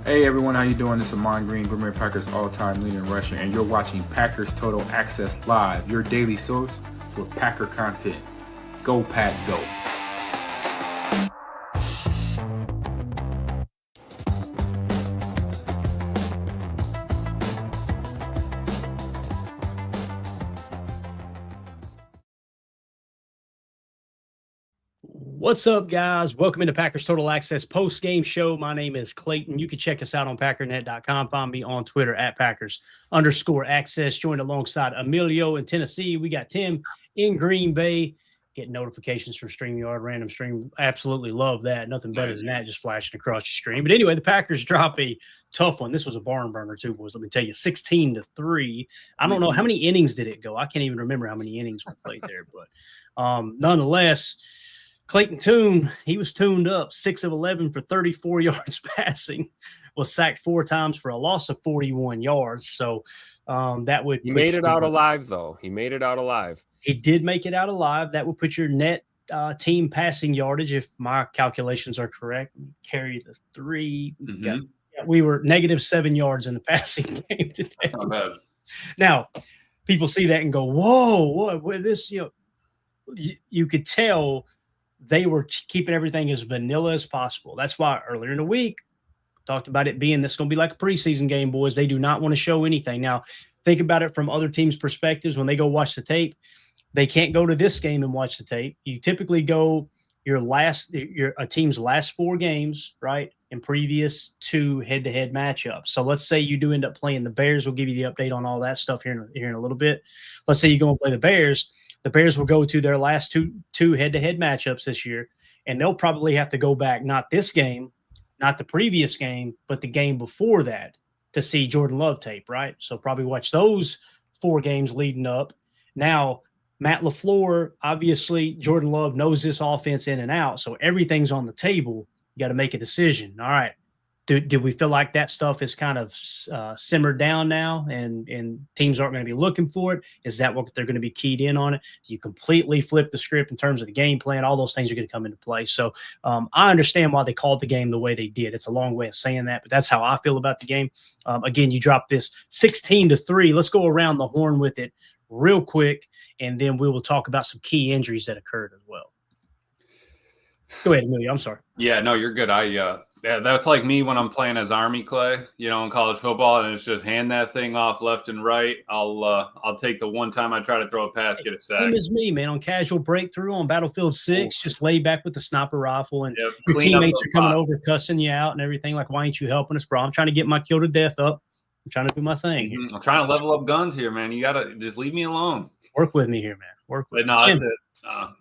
Hey everyone, how you doing? This is Amon Green, Green Bay Packers all-time leading rusher, and you're watching Packers Total Access Live, your daily source for Packer content. Go Pack, go! What's up, guys? Welcome into Packers Total Access post-game show. My name is Clayton. You can check us out on packernet.com. Find me on Twitter at Packers_access. Joined alongside Emilio in Tennessee. We got Tim in Green Bay. Get notifications from StreamYard, random stream. Absolutely love that. Nothing better than that, just flashing across your screen. But anyway, the Packers drop a tough one. This was a barn burner too, boys. Let me tell you, 16-3. I don't know how many innings did it go. I can't even remember how many innings we played there. But nonetheless, Clayton Tune, he was tuned up, 6 of 11 for 34 yards passing, was sacked 4 times for a loss of 41 yards. So that would He made it out alive, though. He made it out alive. He did make it out alive. That would put your net team passing yardage, if my calculations are correct. Carry the 3. We were -7 yards in the passing game today. That's not bad. Now, people see that and go, whoa, what this, you could tell they were keeping everything as vanilla as possible. That's why earlier in the week, talked about it being this going to be like a preseason game, boys. They do not want to show anything. Now, think about it from other teams' perspectives. When they go watch the tape, they can't go to this game and watch the tape. You typically go a team's last 4 games, right, in previous 2 head-to-head matchups. So let's say you do end up playing the Bears. We'll give you the update on all that stuff here in a little bit. Let's say you go and play the Bears. The Bears will go to their last two head-to-head matchups this year, and they'll probably have to go back, not this game, not the previous game, but the game before that to see Jordan Love tape, right? So probably watch those 4 games leading up. Now, Matt LaFleur, obviously, Jordan Love knows this offense in and out, so everything's on the table. You got to make a decision. All right. Do we feel like that stuff is kind of simmered down now and teams aren't going to be looking for it? Is that what they're going to be keyed in on it? Do you completely flip the script in terms of the game plan? All those things are going to come into play. So I understand why they called the game the way they did. It's a long way of saying that, but that's how I feel about the game. Again, you dropped this 16-3. Let's go around the horn with it real quick, and then we will talk about some key injuries that occurred as well. Go ahead, Emilio. I'm sorry. Yeah, no, you're good. Yeah, that's like me when I'm playing as Army Clay, in college football, and it's just hand that thing off left and right. I'll take the one time I try to throw a pass, get a sack. Same as me, man. On casual breakthrough on Battlefield 6, just lay back with the sniper rifle, and your teammates are coming over, cussing you out and everything. Like, why ain't you helping us, bro? I'm trying to get my kill to death up. I'm trying to do my thing. I'm trying to level up guns here, man. You gotta just leave me alone. Work with me here, man. Work with me. No, that's it.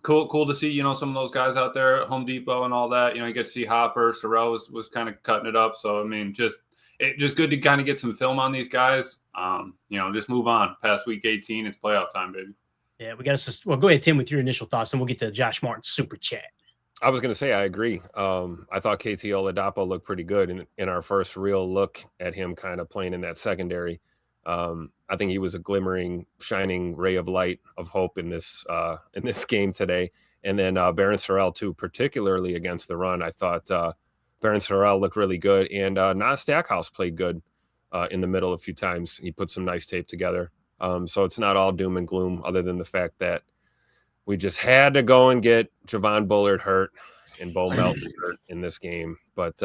Cool to see, some of those guys out there at Home Depot and all that. You get to see Hopper. Sorrell was kind of cutting it up. So, I mean, just good to kind of get some film on these guys. Just move on. Past week 18, it's playoff time, baby. Yeah, we got to – well, go ahead, Tim, with your initial thoughts, and we'll get to Josh Martin's super chat. I was going to say I agree. I thought KT Oladapo looked pretty good in our first real look at him kind of playing in that secondary. I think he was a glimmering, shining ray of light of hope in this game today. And then Barron Sorrell, too, particularly against the run. I thought Barron Sorrell looked really good. And Nas Stackhouse played good in the middle a few times. He put some nice tape together. So it's not all doom and gloom, other than the fact that we just had to go and get Javon Bullard hurt and Bo Melton hurt in this game. But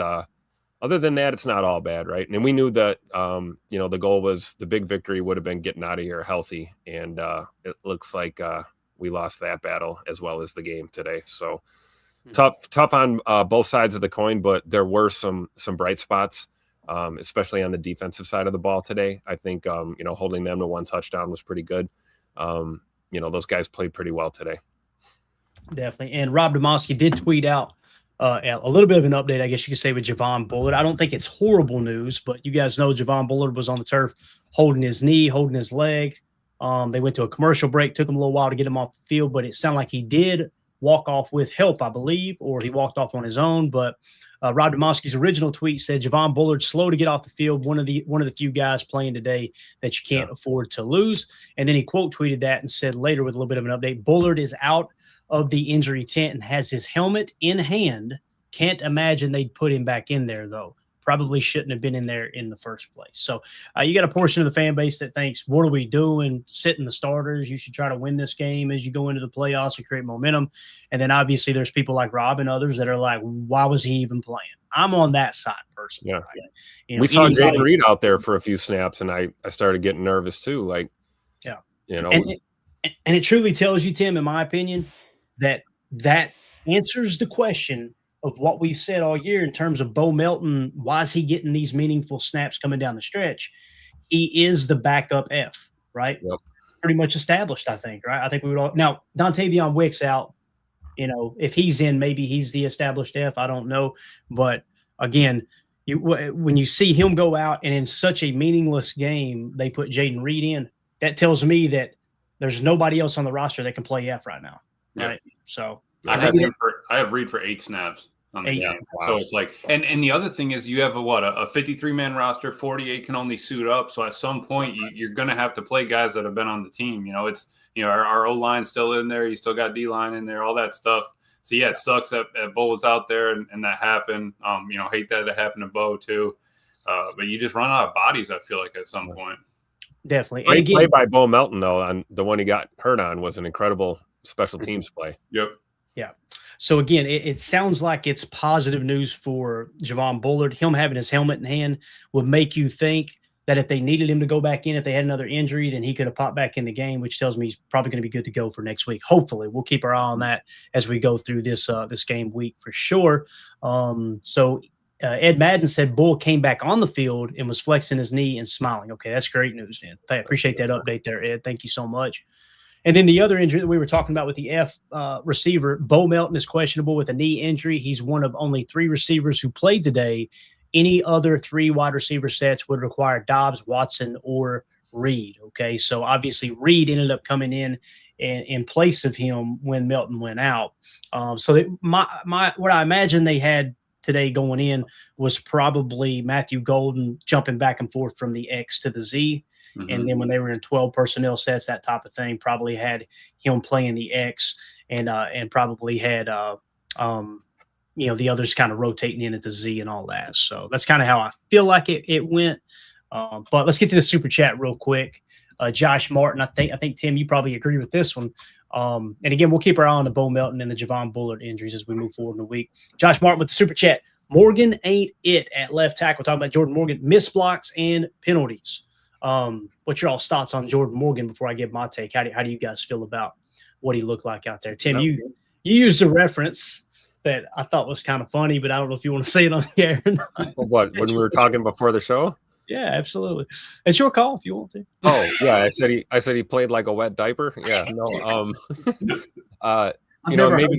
other than that, it's not all bad, right? And we knew that, the goal was the big victory would have been getting out of here healthy. And it looks like we lost that battle as well as the game today. So tough on both sides of the coin, but there were some bright spots, especially on the defensive side of the ball today. I think, holding them to 1 touchdown was pretty good. Those guys played pretty well today. Definitely. And Rob Demoski did tweet out a little bit of an update, I guess you could say, with Javon Bullard. I don't think it's horrible news, but you guys know Javon Bullard was on the turf holding his knee, holding his leg. They went to a commercial break, took him a little while to get him off the field, but it sounded like he did walk off with help, I believe, or he walked off on his own. But Rob Demoski's original tweet said Javon Bullard's slow to get off the field, one of the few guys playing today that you can't afford to lose. And then he quote tweeted that and said later, with a little bit of an update, Bullard is out of the injury tent and has his helmet in hand. Can't imagine they'd put him back in there, though. probably shouldn't have been in there in the first place. So you got a portion of the fan base that thinks, what are we doing? Sitting the starters. You should try to win this game as you go into the playoffs and create momentum. And then obviously there's people like Rob and others that are like, why was he even playing? I'm on that side personally. Yeah. Right? You know, we saw Jayden Reed out there for a few snaps, and I started getting nervous too. Like, yeah, you know, and it truly tells you, Tim, in my opinion, that answers the question of what we've said all year in terms of Bo Melton. Why is he getting these meaningful snaps coming down the stretch? He is the backup F, right? Yep. Pretty much established, I think, right? I think we would all – now, Dontavion Wick's out. You know, if he's in, maybe he's the established F. I don't know. But, again, when you see him go out and in such a meaningless game they put Jayden Reed in, that tells me that there's nobody else on the roster that can play F right now, right? Yep. So I have Reed for 8 snaps on the game. Wow. So it's like, and the other thing is you have a 53-man roster, 48 can only suit up. So at some point you're going to have to play guys that have been on the team. You know, it's, you know, our O-line's still in there. You still got D-line in there, all that stuff. So yeah, it sucks that Bo was out there and that happened. You know, hate that it happened to Bo too. But you just run out of bodies, I feel like, at some point. Definitely. Great play by Bo Melton, though, on the one he got hurt on was an incredible special teams play. Yep. Yeah. So, again, it sounds like it's positive news for Javon Bullard. Him having his helmet in hand would make you think that if they needed him to go back in, if they had another injury, then he could have popped back in the game, which tells me he's probably going to be good to go for next week. Hopefully, we'll keep our eye on that as we go through this game week for sure. Ed Madden said Bull came back on the field and was flexing his knee and smiling. Okay, that's great news then. I appreciate that update there, Ed. Thank you so much. And then the other injury that we were talking about with the F receiver, Bo Melton is questionable with a knee injury. He's one of only 3 receivers who played today. Any other 3 wide receiver sets would require Dobbs, Watson, or Reed. Okay, so obviously Reed ended up coming in place of him when Melton went out. So that what I imagine they had today going in was probably Matthew Golden jumping back and forth from the X to the Z. Mm-hmm. And then when they were in 12 personnel sets, that type of thing, probably had him playing the X and probably had, you know, the others kind of rotating in at the Z and all that. So that's kind of how I feel like it went. But let's get to the super chat real quick. Josh Martin, I think, Tim, you probably agree with this one. And again, we'll keep our eye on the Bo Melton and the Javon Bullard injuries as we move forward in the week. Josh Martin with the super chat. Morgan ain't it at left tackle. We're talking about Jordan Morgan, missed blocks and penalties. What's your all's thoughts on Jordan Morgan before I give my take? How do you guys feel about what he looked like out there? Tim, you used a reference that I thought was kind of funny, but I don't know if you want to say it on the air or not. What, when we were talking before the show? Yeah, absolutely. It's your call if you want to. Oh, yeah. I said he played like a wet diaper. Yeah. No. You know, maybe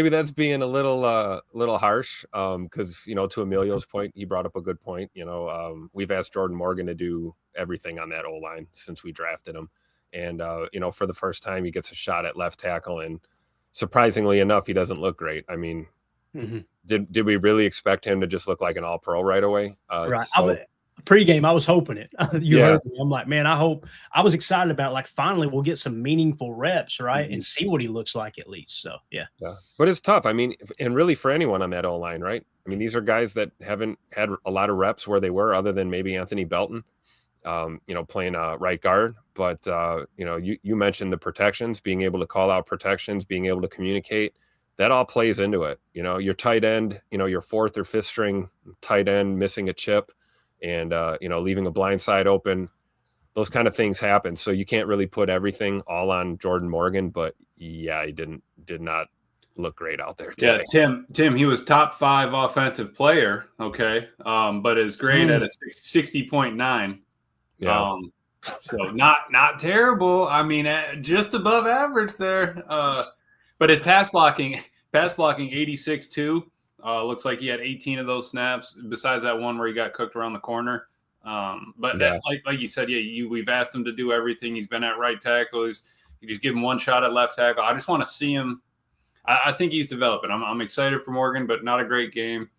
that's being a little harsh. Because, you know, to Emilio's point, he brought up a good point. You know, we've asked Jordan Morgan to do everything on that O-line since we drafted him. And you know, for the first time he gets a shot at left tackle, and surprisingly enough, he doesn't look great. I mean, mm-hmm. Did we really expect him to just look like an all-pro right away? Right. Pre-game, I was hoping it. Heard me. I'm like, man, I was excited about it. Like, finally, we'll get some meaningful reps, right, mm-hmm. and see what he looks like at least. So, yeah. But it's tough. I mean, and really for anyone on that O-line, right? I mean, these are guys that haven't had a lot of reps where they were, other than maybe Anthony Belton, you know, playing right guard. But, you know, you mentioned the protections, being able to call out protections, being able to communicate. That all plays into it. You know, your tight end, you know, your 4th or 5th string tight end missing a chip and, you know, leaving a blind side open. Those kind of things happen. So you can't really put everything all on Jordan Morgan. But, yeah, he did not look great out there today. Yeah, Tim, he was top 5 offensive player, okay, but his grade at a 60.9. Yeah. So not terrible. I mean, just above average there. But his pass blocking 86 too. Looks like he had 18 of those snaps, besides that one where he got cooked around the corner. But yeah. Like you said, we've asked him to do everything. He's been at right tackle. You just give him one shot at left tackle. I just want to see him. I think he's developing. I'm excited for Morgan, but not a great game.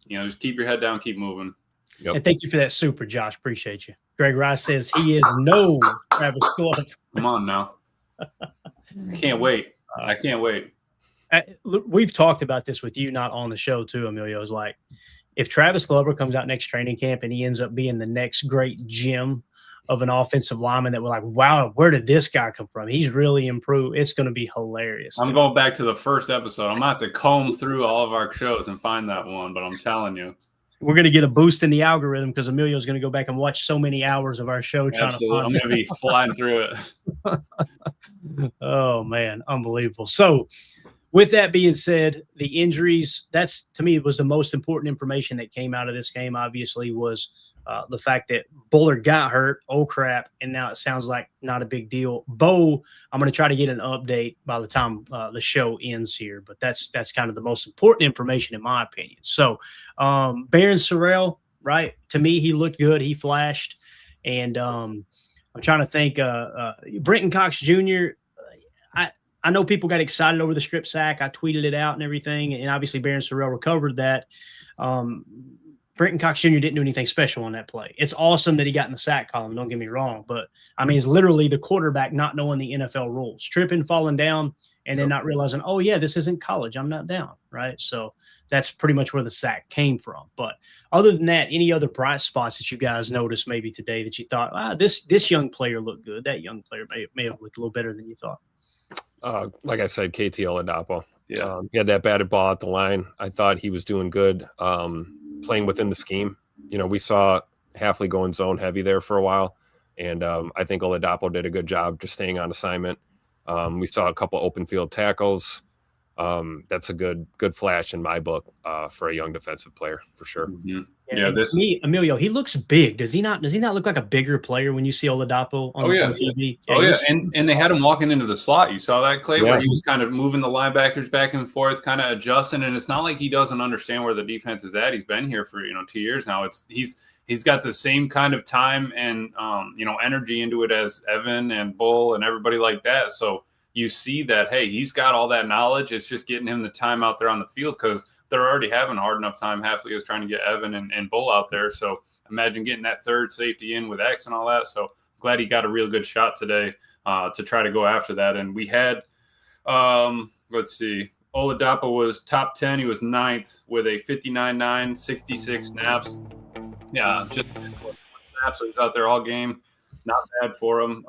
You know, just keep your head down, keep moving. Yep. And thank you for that super, Josh. Appreciate you. Greg Rice says he is no Travis Clough. Come on now. I can't wait. We've talked about this with you, not on the show too, Emilio. Is like, if Travis Glover comes out next training camp and he ends up being the next great gem of an offensive lineman that we're like, wow, where did this guy come from? He's really improved. It's going to be hilarious. I'm going back to the first episode. I'm going to have to comb through all of our shows and find that one, but I'm telling you. We're going to get a boost in the algorithm because Emilio's going to go back and watch so many hours of our show. Absolutely. I'm going to be flying through it. Oh, man. Unbelievable. So, with that being said, the injuries, that's, to me, was the most important information that came out of this game, obviously, was the fact that Bullard got hurt. Oh, crap. And now it sounds like not a big deal. Bo, I'm going to try to get an update by the time the show ends here, but that's kind of the most important information in my opinion. So, Baron Sorrell, right? To me, he looked good. He flashed. And I'm trying to think, Brenton Cox Jr., I know people got excited over the strip sack. I tweeted it out and everything, and obviously Baron Sorrell recovered that. Brenton Cox Jr. didn't do anything special on that play. It's awesome that he got in the sack column, don't get me wrong, but, I mean, it's literally the quarterback not knowing the NFL rules, tripping, falling down, and then not realizing, oh, yeah, this isn't college. I'm not down, right? So that's pretty much where the sack came from. But other than that, any other bright spots that you guys noticed maybe today that you thought, this young player looked good, that young player may have looked a little better than you thought? Like I said, KT Oladapo. Yeah. He had that batted ball at the line. I thought he was doing good playing within the scheme. You know, we saw Hafley going zone heavy there for a while, and I think Oladapo did a good job just staying on assignment. We saw a couple open field tackles. That's a good flash in my book for a young defensive player for sure. Mm-hmm. Yeah, Emilio, he looks big. Does he not look like a bigger player when you see Oladapo on TV? Yeah, and they had him walking into the slot. You saw that, Clay, where he was kind of moving the linebackers back and forth, kind of adjusting. And it's not like he doesn't understand where the defense is at. He's been here for 2 years now. He's got the same kind of time and energy into it as Evan and Bull and everybody like that. So you see that, hey, he's got all that knowledge. It's just getting him the time out there on the field because they're already having a hard enough time. Hafley was trying to get Evan and Bull out there. So imagine getting that third safety in with X and all that. So glad he got a real good shot today to try to go after that. And we had, let's see, Oladapo was top 10. He was 9th with a 59-9, 66 snaps. Yeah, just snaps. So he's out there all game. Not bad for him.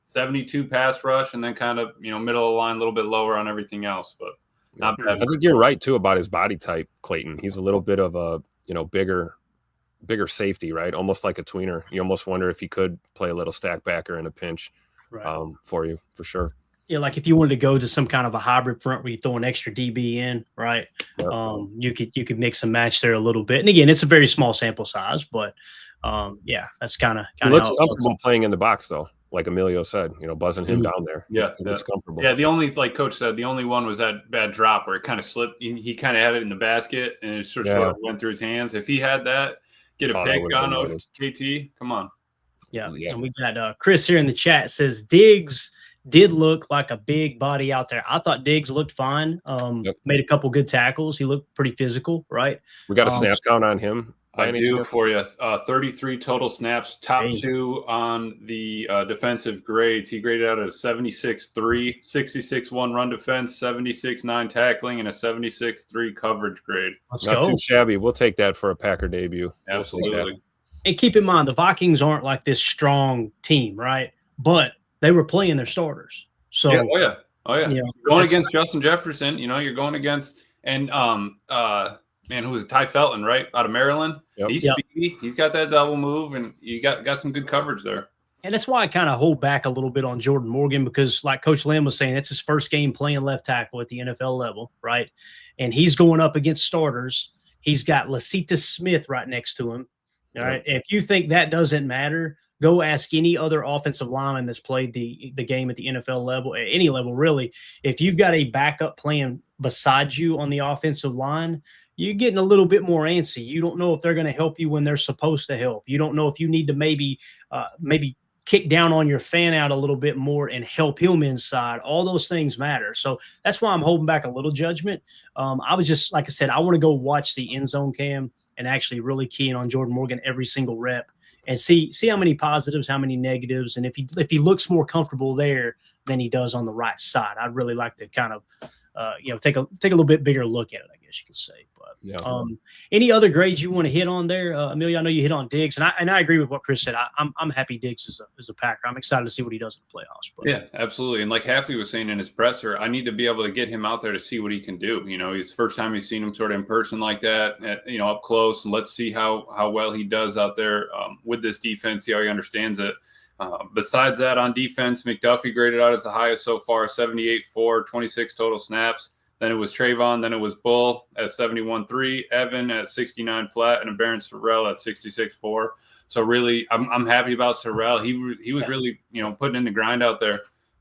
72 pass rush, and then kind of, middle of the line, a little bit lower on everything else, but not bad. I think you're right too about his body type, Clayton. He's a little bit of a, bigger safety, right? Almost like a tweener. You almost wonder if he could play a little stack backer in a pinch for you, for sure. Yeah, like if you wanted to go to some kind of a hybrid front where you throw an extra DB in, right? Yep. You could mix and match there a little bit. And again, it's a very small sample size, but that's kind of he looks comfortable playing in the box though. Like Emilio said, buzzing him down there. Yeah, it's comfortable. Yeah, the only, like Coach said, the only one was that bad drop where it kind of slipped. He kind of had it in the basket and it sort of went through his hands. If he had that, get a pick on KT. Come on. Yeah. And we got Chris here in the chat says Diggs did look like a big body out there. I thought Diggs looked fine. Made a couple good tackles. He looked pretty physical, right? We got a snap count on him. I do for you. 33 total snaps, top 2 on the defensive grades. He graded out at a 76-3, 66-1 run defense, 76-9 tackling, and a 76-3 coverage grade. Let's Not go. too shabby. We'll take that for a Packer debut. Absolutely. And keep in mind, the Vikings aren't like this strong team, right? But they were playing their starters. So You're going against Justin Jefferson. You're going against who was Ty Felton, right, out of Maryland. Yep. He's speedy. He's got that double move, and you got some good coverage there. And that's why I kind of hold back a little bit on Jordan Morgan because, like Coach Lynn was saying, it's his first game playing left tackle at the NFL level, right? And he's going up against starters. He's got Lasita Smith right next to him. All right. If you think that doesn't matter, go ask any other offensive lineman that's played the game at the NFL level, at any level, really. If you've got a backup playing beside you on the offensive line, you're getting a little bit more antsy. You don't know if they're going to help you when they're supposed to help. You don't know if you need to maybe kick down on your fan out a little bit more and help him inside. All those things matter. So that's why I'm holding back a little judgment. I was just, like I said, I want to go watch the end zone cam and actually really key in on Jordan Morgan every single rep and see how many positives, how many negatives, and if he looks more comfortable there than he does on the right side. I'd really like to kind of take a little bit bigger look at it, I guess guess you could say. But Yeah. any other grades you want to hit on there, Amelia? I know you hit on Diggs, and I agree with what Chris said. I'm happy Diggs is a Packer. I'm excited to see what he does in the playoffs. But. Yeah, absolutely. And like Halfley was saying in his presser, I need to be able to get him out there to see what he can do. He's first time he's seen him sort of in person like that, up close, and let's see how well he does out there with this defense. See how he understands it. Besides that, on defense, McDuffie graded out as the highest so far, 78-4, 26 total snaps. Then it was Trevon. Then it was Bull at 71-3, Evan at 69 flat, and Baron Sorrell at 66-4. So really, I'm happy about Sorrell. He was really putting in the grind out there.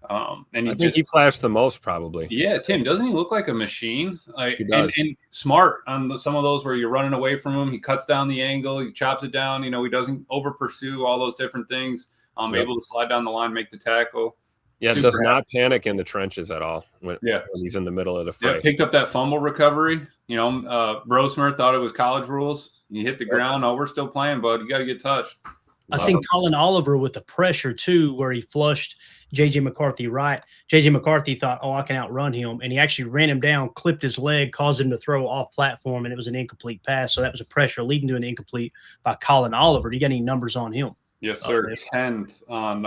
And I think he flashed the most probably. Yeah, Tim, doesn't he look like a machine? He does. And smart on some of those where you're running away from him. He cuts down the angle. He chops it down. He doesn't over pursue all those different things. Able to slide down the line, make the tackle. Yeah, does not panic in the trenches at all when he's in the middle of the fray. Yeah, picked up that fumble recovery. Brosmer thought it was college rules. You hit the ground. Oh, we're still playing, bud. You got to get touched. I seen Colin Oliver with the pressure too, where he flushed J.J. McCarthy right. J.J. McCarthy thought, I can outrun him, and he actually ran him down, clipped his leg, caused him to throw off platform, and it was an incomplete pass. So that was a pressure leading to an incomplete by Colin Oliver. Do you got any numbers on him? Yes, sir. 10th on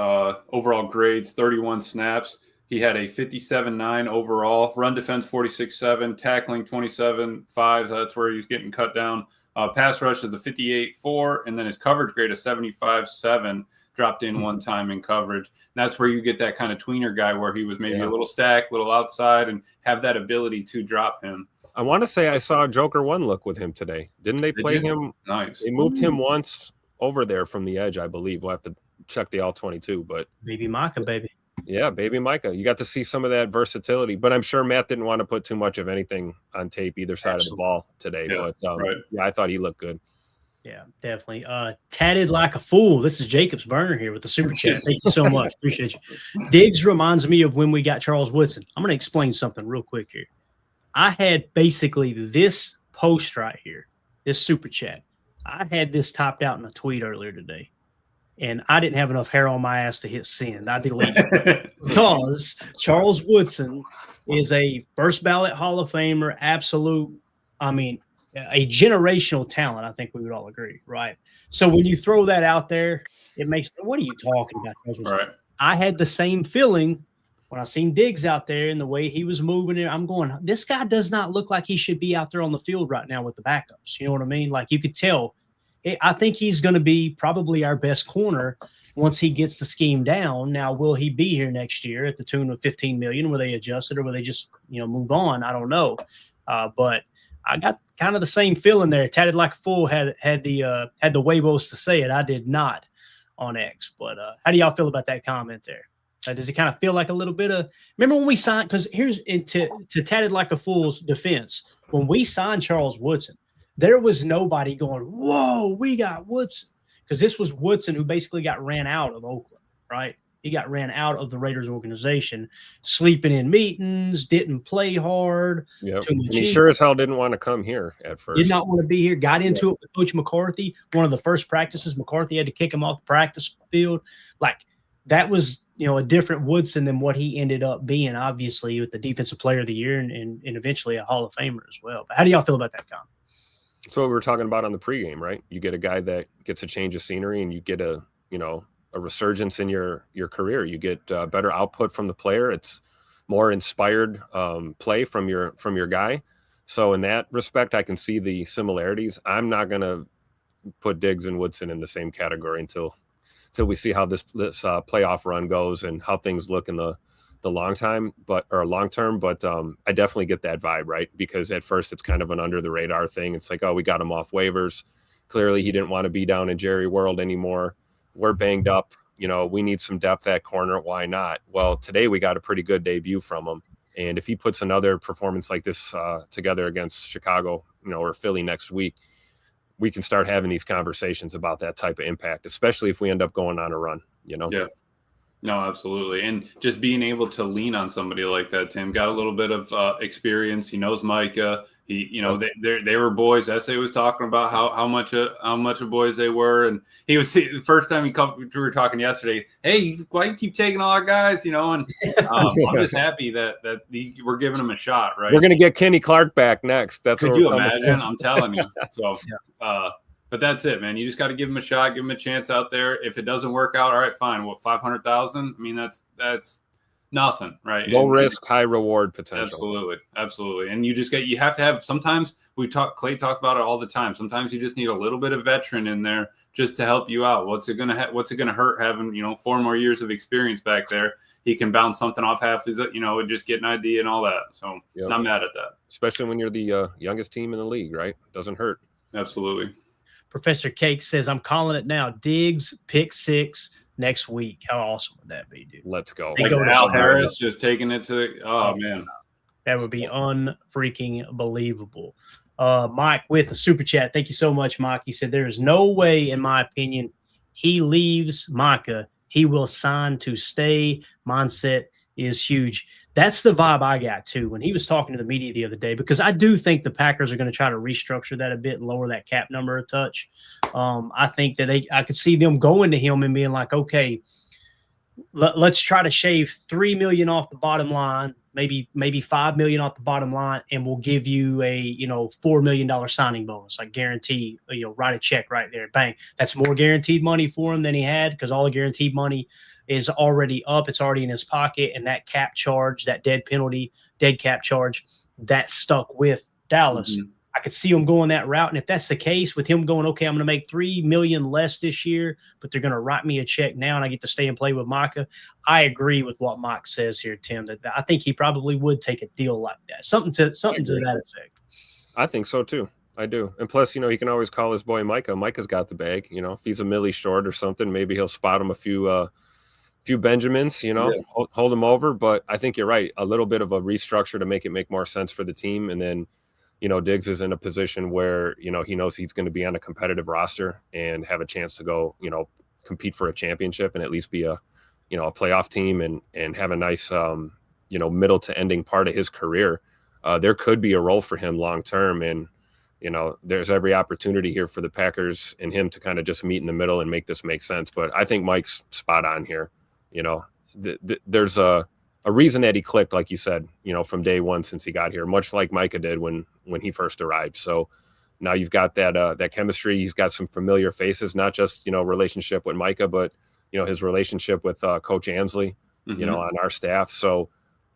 overall grades, 31 snaps. He had a 57-9 overall. Run defense, 46-7. Tackling, 27-5. So that's where he's getting cut down. Pass rush is a 58-4. And then his coverage grade is 75-7. Dropped in one time in coverage. And that's where you get that kind of tweener guy where he was maybe a little stacked, a little outside, and have that ability to drop him. I want to say I saw Joker 1 look with him today. Didn't they play him? Nice. They moved him once over there from the edge, I believe. We'll have to check the all-22, but baby Micah, baby. Yeah, baby Micah. You got to see some of that versatility, but I'm sure Matt didn't want to put too much of anything on tape either side of the ball today. Yeah, but I thought he looked good. Yeah, definitely. Tatted like a fool. This is Jacob's Burner here with the super chat. Thank you so much. Appreciate you. Diggs reminds me of when we got Charles Woodson. I'm going to explain something real quick here. I had basically this post right here, this super chat. I had this typed out in a tweet earlier today, and I didn't have enough hair on my ass to hit send. I deleted it because Charles Woodson is a first ballot Hall of Famer, a generational talent. I think we would all agree, right? So when you throw that out there, it makes – what are you talking about? Right. I had the same feeling when I seen Diggs out there and the way he was moving it. I'm going, this guy does not look like he should be out there on the field right now with the backups. You know what I mean? Like you could tell. I think he's going to be probably our best corner once he gets the scheme down. Now, will he be here next year at the tune of $15 million? Will they adjust it or will they just move on? I don't know. But I got kind of the same feeling there. Tatted like a fool had the Weibos to say it. I did not on X. But how do y'all feel about that comment there? Does it kind of feel like a little bit of – remember when we signed – because here's to Tatted like a fool's defense. When we signed Charles Woodson, there was nobody going, whoa, we got Woodson. Because this was Woodson who basically got ran out of Oakland, right? He got ran out of the Raiders organization, sleeping in meetings, didn't play hard. Yep. And he sure as hell didn't want to come here at first. Did not want to be here. Got into it with Coach McCarthy. One of the first practices, McCarthy had to kick him off the practice field. Like, that was, a different Woodson than what he ended up being, obviously, with the Defensive Player of the Year and eventually a Hall of Famer as well. But how do y'all feel about that comment? That's what we were talking about on the pregame, right? You get a guy that gets a change of scenery and you get a resurgence in your career. You get better output from the player. It's more inspired play from your guy. So in that respect, I can see the similarities. I'm not going to put Diggs and Woodson in the same category until we see how this playoff run goes and how things look in the long term. But I definitely get that vibe, right? Because at first it's kind of an under the radar thing. It's like, oh, we got him off waivers. Clearly he didn't want to be down in Jerry World anymore. We're banged up. We need some depth at corner. Why not? Well, today we got a pretty good debut from him. And if he puts another performance like this together against Chicago, or Philly next week, we can start having these conversations about that type of impact, especially if we end up going on a run, Yeah. No, absolutely. And just being able to lean on somebody like that, Tim, got a little bit of experience. He knows Micah, He, they were boys. Essay was talking about how much of boys they were, and he was the first time we were talking yesterday. Hey, why you keep taking all our guys? And I'm just happy that we're giving them a shot. Right, we're gonna get Kenny Clark back next. Could you imagine? I'm telling you. So, but that's it, man. You just got to give him a shot, give him a chance out there. If it doesn't work out, all right, fine. What, 500,000? I mean, that's nothing, right? Low risk, high reward potential. Absolutely. And you have to have, sometimes Clay talks about it all the time. Sometimes you just need a little bit of veteran in there just to help you out. What's it going to hurt having, 4 more years of experience back there? He can bounce something off half his, and just get an idea and all that. So Not mad at that. Especially when you're the youngest team in the league, right? Doesn't hurt. Absolutely. Professor Cake says, I'm calling it now. Diggs, pick 6 next week. How awesome would that be, dude? Let's go. Like Al Harris just taking it to man. That would be unfreaking believable. Mike with a super chat. Thank you so much, Mike. He said, there is no way, in my opinion, he leaves Micah. He will sign to stay. Mindset is huge. That's the vibe I got, too, when he was talking to the media the other day, because I do think the Packers are going to try to restructure that a bit and lower that cap number a touch. I think that I could see them going to him and being like, okay, let's try to shave $3 million off the bottom line, maybe $5 million off the bottom line, and we'll give you a $4 million signing bonus, like guarantee, write a check right there, bang. That's more guaranteed money for him than he had, because all the guaranteed money is already up. It's already in his pocket, and that cap charge, that dead cap charge, that stuck with Dallas. Mm-hmm. I could see him going that route. And if that's the case, with him going, okay, I'm going to make $3 million less this year, but they're going to write me a check now and I get to stay and play with Micah. I agree with what Mike says here, Tim, that I think he probably would take a deal like that. Something to that effect. I think so too. I do. And plus, he can always call his boy Micah. Micah's got the bag. If he's a milli short or something, maybe he'll spot him a few Benjamins, hold him over. But I think you're right. A little bit of a restructure to make more sense for the team. And then, Diggs is in a position where, he knows he's going to be on a competitive roster and have a chance to go, compete for a championship and at least be a playoff team and have a nice, middle to ending part of his career. There could be a role for him long term. And, there's every opportunity here for the Packers and him to kind of just meet in the middle and make this make sense. But I think Mike's spot on here. There's a reason that he clicked, like you said, from day one since he got here, much like Micah did when he first arrived. So now you've got that chemistry. He's got some familiar faces, not just, relationship with Micah, but, his relationship with Coach Ansley, mm-hmm. On our staff. So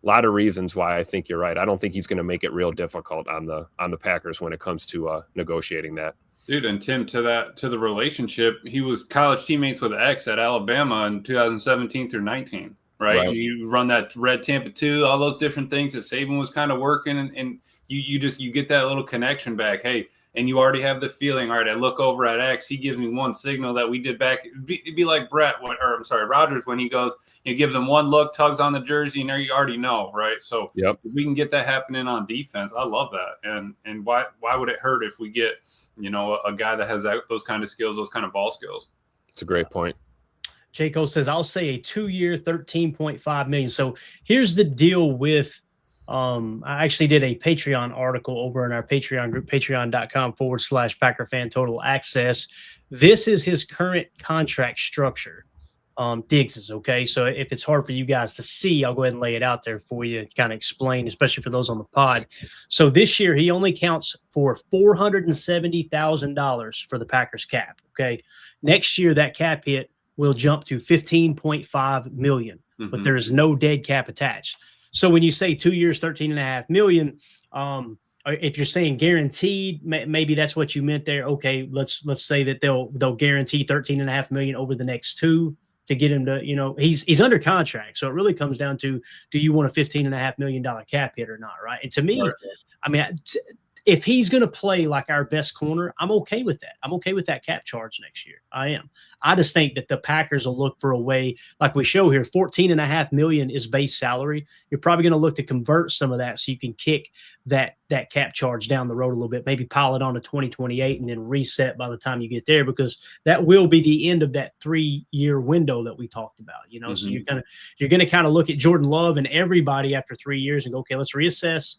a lot of reasons why I think you're right. I don't think he's going to make it real difficult on the Packers when it comes to negotiating that. Dude, and Tim, to the relationship, he was college teammates with X at Alabama in 2017 through 19, right? You run that red Tampa 2, all those different things that Saban was kind of working, and you get that little connection back. Hey, and you already have the feeling, all right, I look over at X, he gives me one signal that we did back. It'd be like Rodgers when he goes, he gives him one look, tugs on the jersey, and there you already know, right? So if we can get that happening on defense, I love that. And why would it hurt if we get, a guy that has those kind of skills, those kind of ball skills? It's a great point. Jaco says, I'll say a 2-year, $13.5 million. So here's the deal with I actually did a Patreon article over in our Patreon group, patreon.com/Packer Fan Total Access. This is his current contract structure. Diggs is okay. So if it's hard for you guys to see, I'll go ahead and lay it out there for you, kind of explain, especially for those on the pod. So this year, he only counts for $470,000 for the Packers cap. Okay. Next year, that cap hit will jump to $15.5 million, mm-hmm. but there's no dead cap attached. So when you say 2 years, $13.5 million, if you're saying guaranteed, maybe that's what you meant there. Okay, let's say that they'll guarantee $13.5 million over the next 2 to get him to, he's under contract. So it really comes down to, do you want a $15.5 million cap hit or not, right? And to me, I mean, if he's going to play like our best corner, I'm okay with that. I'm okay with that cap charge next year. I am. I just think that the Packers will look for a way, like we show here, $14.5 million is base salary. You're probably going to look to convert some of that so you can kick that cap charge down the road a little bit, maybe pile it on to 2028 and then reset by the time you get there, because that will be the end of that 3-year window that we talked about. Mm-hmm. So you're going to kind of look at Jordan Love and everybody after 3 years and go, okay, let's reassess.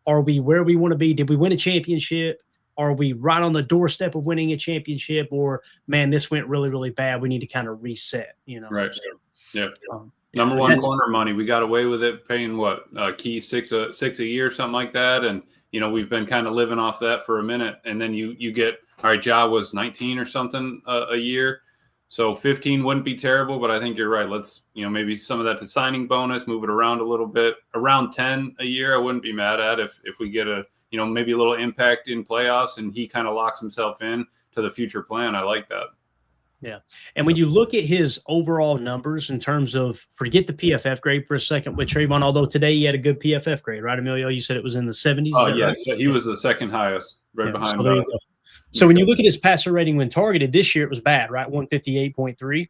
Are we where we want to be? Did we win a championship? Are we right on the doorstep of winning a championship? Or, man, this went really, really bad. We need to kind of reset, Right. So, yeah. Number one corner money. We got away with it paying what Key six a year, something like that. And, we've been kind of living off that for a minute. And then you get, all right, Ja was 19 or something a year. So 15 wouldn't be terrible, but I think you're right. Let's, maybe some of that to signing bonus, move it around a little bit. Around 10 a year, I wouldn't be mad at if we get a, maybe a little impact in playoffs and he kind of locks himself in to the future plan. I like that. Yeah. And when you look at his overall numbers in terms of, forget the PFF grade for a second with Trevon, although today he had a good PFF grade, right, Emilio? You said it was in the 70s? Oh, yes. Right? He was the second highest, behind. So there you go. So when you look at his passer rating when targeted, this year it was bad, right? 158.3.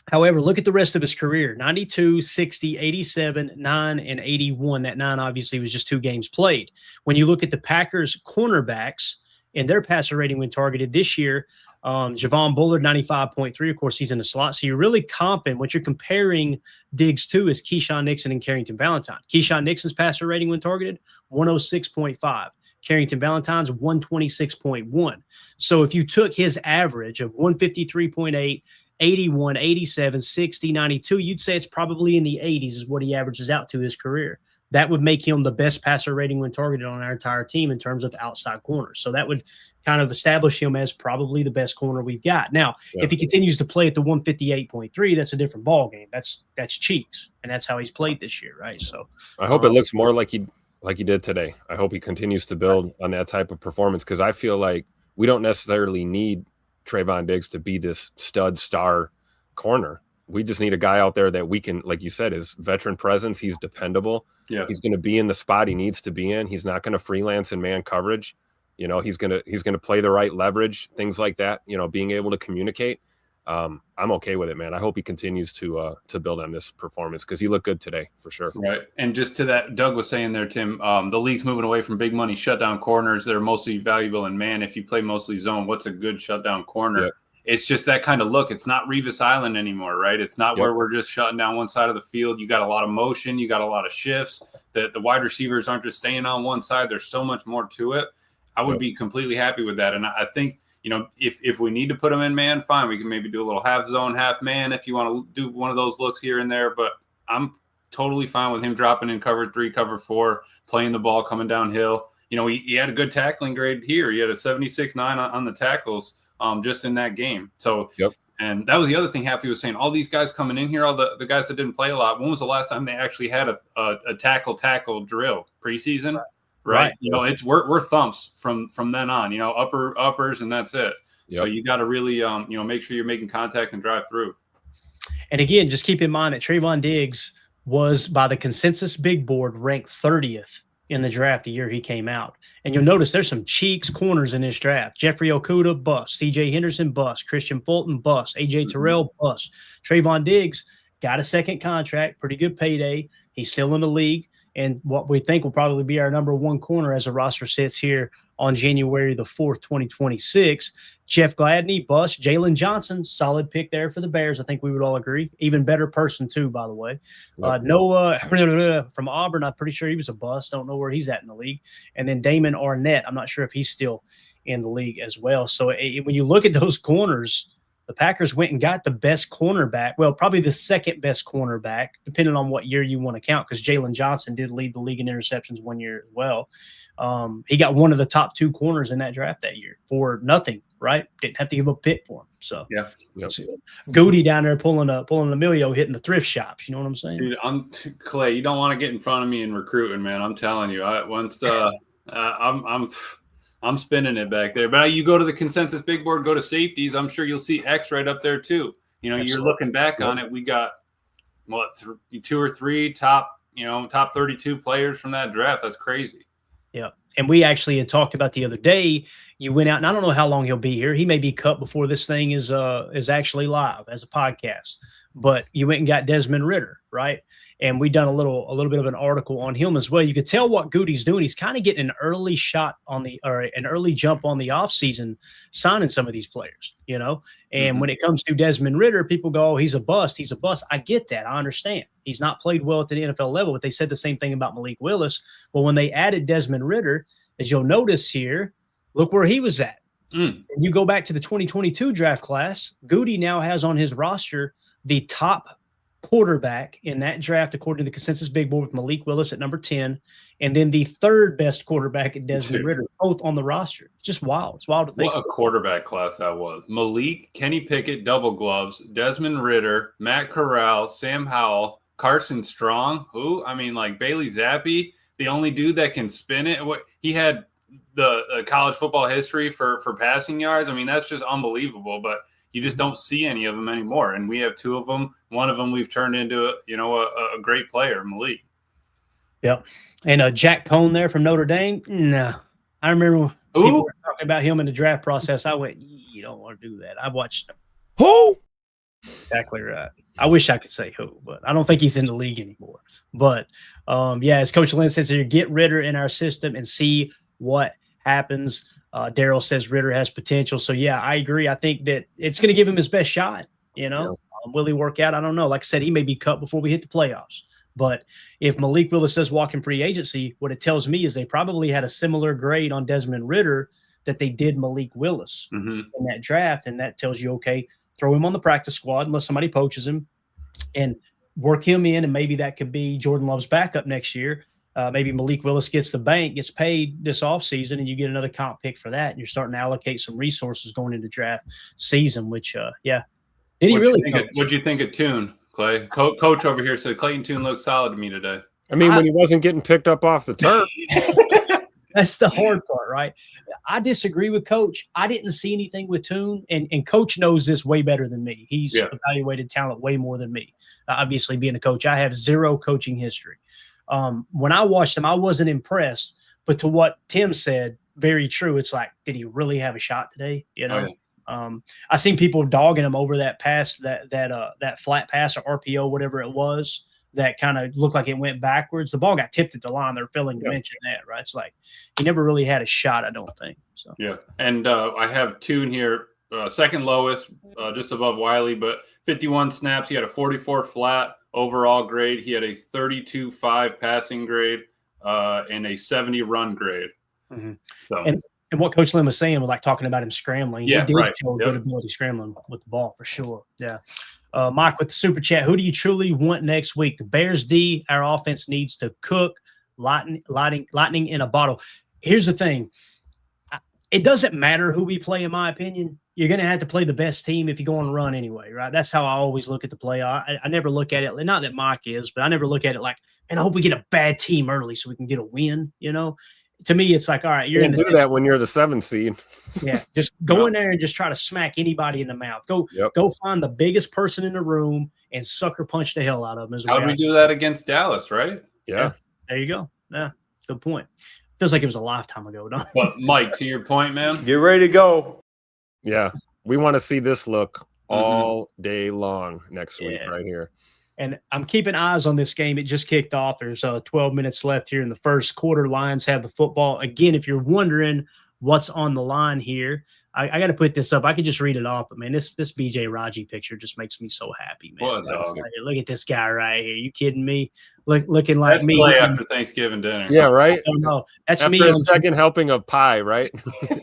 However, look at the rest of his career: 92, 60, 87, 9, and 81. That 9 obviously was just 2 games played. When you look at the Packers cornerbacks and their passer rating when targeted this year, Javon Bullard, 95.3. Of course, he's in the slot. So you're really comping. What you're comparing Diggs to is Keyshawn Nixon and Carrington Valentine. Keyshawn Nixon's passer rating when targeted, 106.5. Carrington Valentine's 126.1. So if you took his average of 153.8, 81, 87, 60, 92, you'd say it's probably in the 80s is what he averages out to his career. That would make him the best passer rating when targeted on our entire team in terms of outside corners. So that would kind of establish him as probably the best corner we've got. Now, if he continues to play at the 158.3, that's a different ballgame. That's cheeks, and that's how he's played this year, right? So I hope it looks more like he did today. I hope he continues to build on that type of performance, because I feel like we don't necessarily need Trevon Diggs to be this stud star corner. We just need a guy out there that we can, like you said, his veteran presence. He's dependable. Yeah. He's going to be in the spot he needs to be in. He's not going to freelance in man coverage. He's going to play the right leverage, things like that, being able to communicate. I'm okay with it, man. I hope he continues to build on this performance, because he looked good today for sure. Right. And just to that, Doug was saying there, Tim, the league's moving away from big money shutdown corners that are mostly valuable in man. If you play mostly zone, what's a good shutdown corner? Yep. It's just that kind of look. It's not Revis Island anymore, right? It's not where we're just shutting down one side of the field. You got a lot of motion. You got a lot of shifts. The wide receivers aren't just staying on one side. There's so much more to it. I would be completely happy with that. And I think, if we need to put them in man, fine. We can maybe do a little half zone, half man if you want to do one of those looks here and there. But I'm totally fine with him dropping in cover 3, cover 4, playing the ball, coming downhill. He had a good tackling grade here. He had a 76.9 on the tackles just in that game. So, and that was the other thing Happy was saying. All these guys coming in here, all the guys that didn't play a lot, when was the last time they actually had a tackle drill preseason? Right. It's we're thumps from then on, uppers, and that's it. Yep. So you got to really, make sure you're making contact and drive through. And again, just keep in mind that Trevon Diggs was, by the consensus big board, ranked 30th in the draft the year he came out. And you'll notice there's some cheeks corners in this draft. Jeffrey Okudah, bust. C.J. Henderson, bust. Christian Fulton, bust. A.J. Terrell, bust. Trevon Diggs got a second contract, pretty good payday. He's still in the league, and what we think will probably be our number 1 corner as the roster sits here on January the 4th, 2026. Jeff Gladney, bust. Jalen Johnson, solid pick there for the Bears. I think we would all agree. Even better person, too, by the way. Noah from Auburn, I'm pretty sure he was a bust. Don't know where he's at in the league. And then Damon Arnett, I'm not sure if he's still in the league as well. So when you look at those corners, the Packers went and got the best cornerback, well, probably the second best cornerback, depending on what year you want to count, because Jalen Johnson did lead the league in interceptions one year as well. He got one of the top 2 corners in that draft that year for nothing, right? Didn't have to give a pick for him. So Goody down there pulling Emilio, hitting the thrift shops. You know what I'm saying? Dude, Clay, you don't want to get in front of me in recruiting, man. I'm telling you. I'm spinning it back there. But you go to the consensus big board, go to safeties, I'm sure you'll see X right up there too. You're looking back on it. We got, 2 or 3 top 32 players from that draft. That's crazy. Yeah. And we actually had talked about the other day, you went out, and I don't know how long he'll be here. He may be cut before this thing is actually live as a podcast. But you went and got Desmond Ridder, right? and we done a little bit of an article on him as well. You could tell what Goody's doing. He's kind of getting an early shot or an early jump on the offseason, signing some of these players, And when it comes to Desmond Ridder, people go, oh, he's a bust. He's a bust. I get that. I understand. He's not played well at the NFL level, but they said the same thing about Malik Willis. Well, when they added Desmond Ridder, as you'll notice here, look where he was at. You go back to the 2022 draft class, Goody now has on his roster the top quarterback in that draft, according to the consensus big board, with Malik Willis at number 10, and then the third best quarterback at Desmond Ridder, both on the roster. It's just wild. It's wild to think. What a quarterback class that was. Malik, Kenny Pickett, double gloves, Desmond Ridder, Matt Corral, Sam Howell, Carson Strong, Bailey Zappi, the only dude that can spin it. He had the college football history for passing yards. That's just unbelievable, but you just don't see any of them anymore. And we have two of them. One of them we've turned into a great player, Malik. Yep. And Jack Cohn there from Notre Dame. No, I remember people were talking about him in the draft process. I went, you don't want to do that. I watched who? Exactly right. I wish I could say who, but I don't think he's in the league anymore. But as Coach Lynn says here, get Ridder in our system and see what happens. Daryl says Ridder has potential. So, yeah, I agree. I think that it's going to give him his best shot. Will he work out? I don't know. Like I said, he may be cut before we hit the playoffs. But if Malik Willis does walk in free agency, what it tells me is they probably had a similar grade on Desmond Ridder that they did Malik Willis in that draft. And that tells you, okay, throw him on the practice squad unless somebody poaches him and work him in. And maybe that could be Jordan Love's backup next year. Maybe Malik Willis gets paid this offseason, and you get another comp pick for that. And you're starting to allocate some resources going into draft season, which, Did he really? What'd you think of Tune, Clay? Coach over here said Clayton Tune looked solid to me today. When he wasn't getting picked up off the turf. That's the hard part, right? I disagree with Coach. I didn't see anything with Tune, and Coach knows this way better than me. He's evaluated talent way more than me. Obviously, being a coach, I have zero coaching history. When I watched him, I wasn't impressed. But to what Tim said, very true. It's like, did he really have a shot today? I seen people dogging him over that pass, that flat pass or RPO, whatever it was, that kind of looked like it went backwards. The ball got tipped at the line. They're failing to mention that, right? It's like he never really had a shot, I don't think. So and I have Tune here, second lowest, just above Wiley, but 51 snaps. He had a 44 flat overall grade. He had a 32.5 passing grade and a 70 run grade. So. And what Coach Lynn was saying was like talking about him scrambling. He did show good ability scrambling with the ball for sure. Yeah. Mike with the super chat. Who do you truly want next week? The Bears D. Our offense needs to cook. Lightning in a bottle. Here's the thing. It doesn't matter who we play, in my opinion. You're going to have to play the best team if you go on a run anyway, right? That's how I always look at the play. I never look at it, not that Mike is, but I never look at it like, man, I hope we get a bad team early so we can get a win, To me, it's like, all right, you're in the that when you're the 7th seed. Yeah, just go in there and just try to smack anybody in the mouth. Go find the biggest person in the room and sucker punch the hell out of them. How did we do that against Dallas, right? Yeah. There you go. Yeah, good point. Feels like it was a lifetime ago, don't it? But Mike, to your point, man. Get ready to go. Yeah, we want to see this look all day long next week right here. And I'm keeping eyes on this game. It just kicked off. There's 12 minutes left here in the first quarter. Lions have the football. Again, if you're wondering what's on the line here, I got to put this up. I could just read it off, but, man, this BJ Raji picture just makes me so happy, man. Look at this guy right here. You kidding me? Looking like That's me. Play after Thanksgiving dinner. Yeah, right? No, that's after me. After a second helping of pie, right?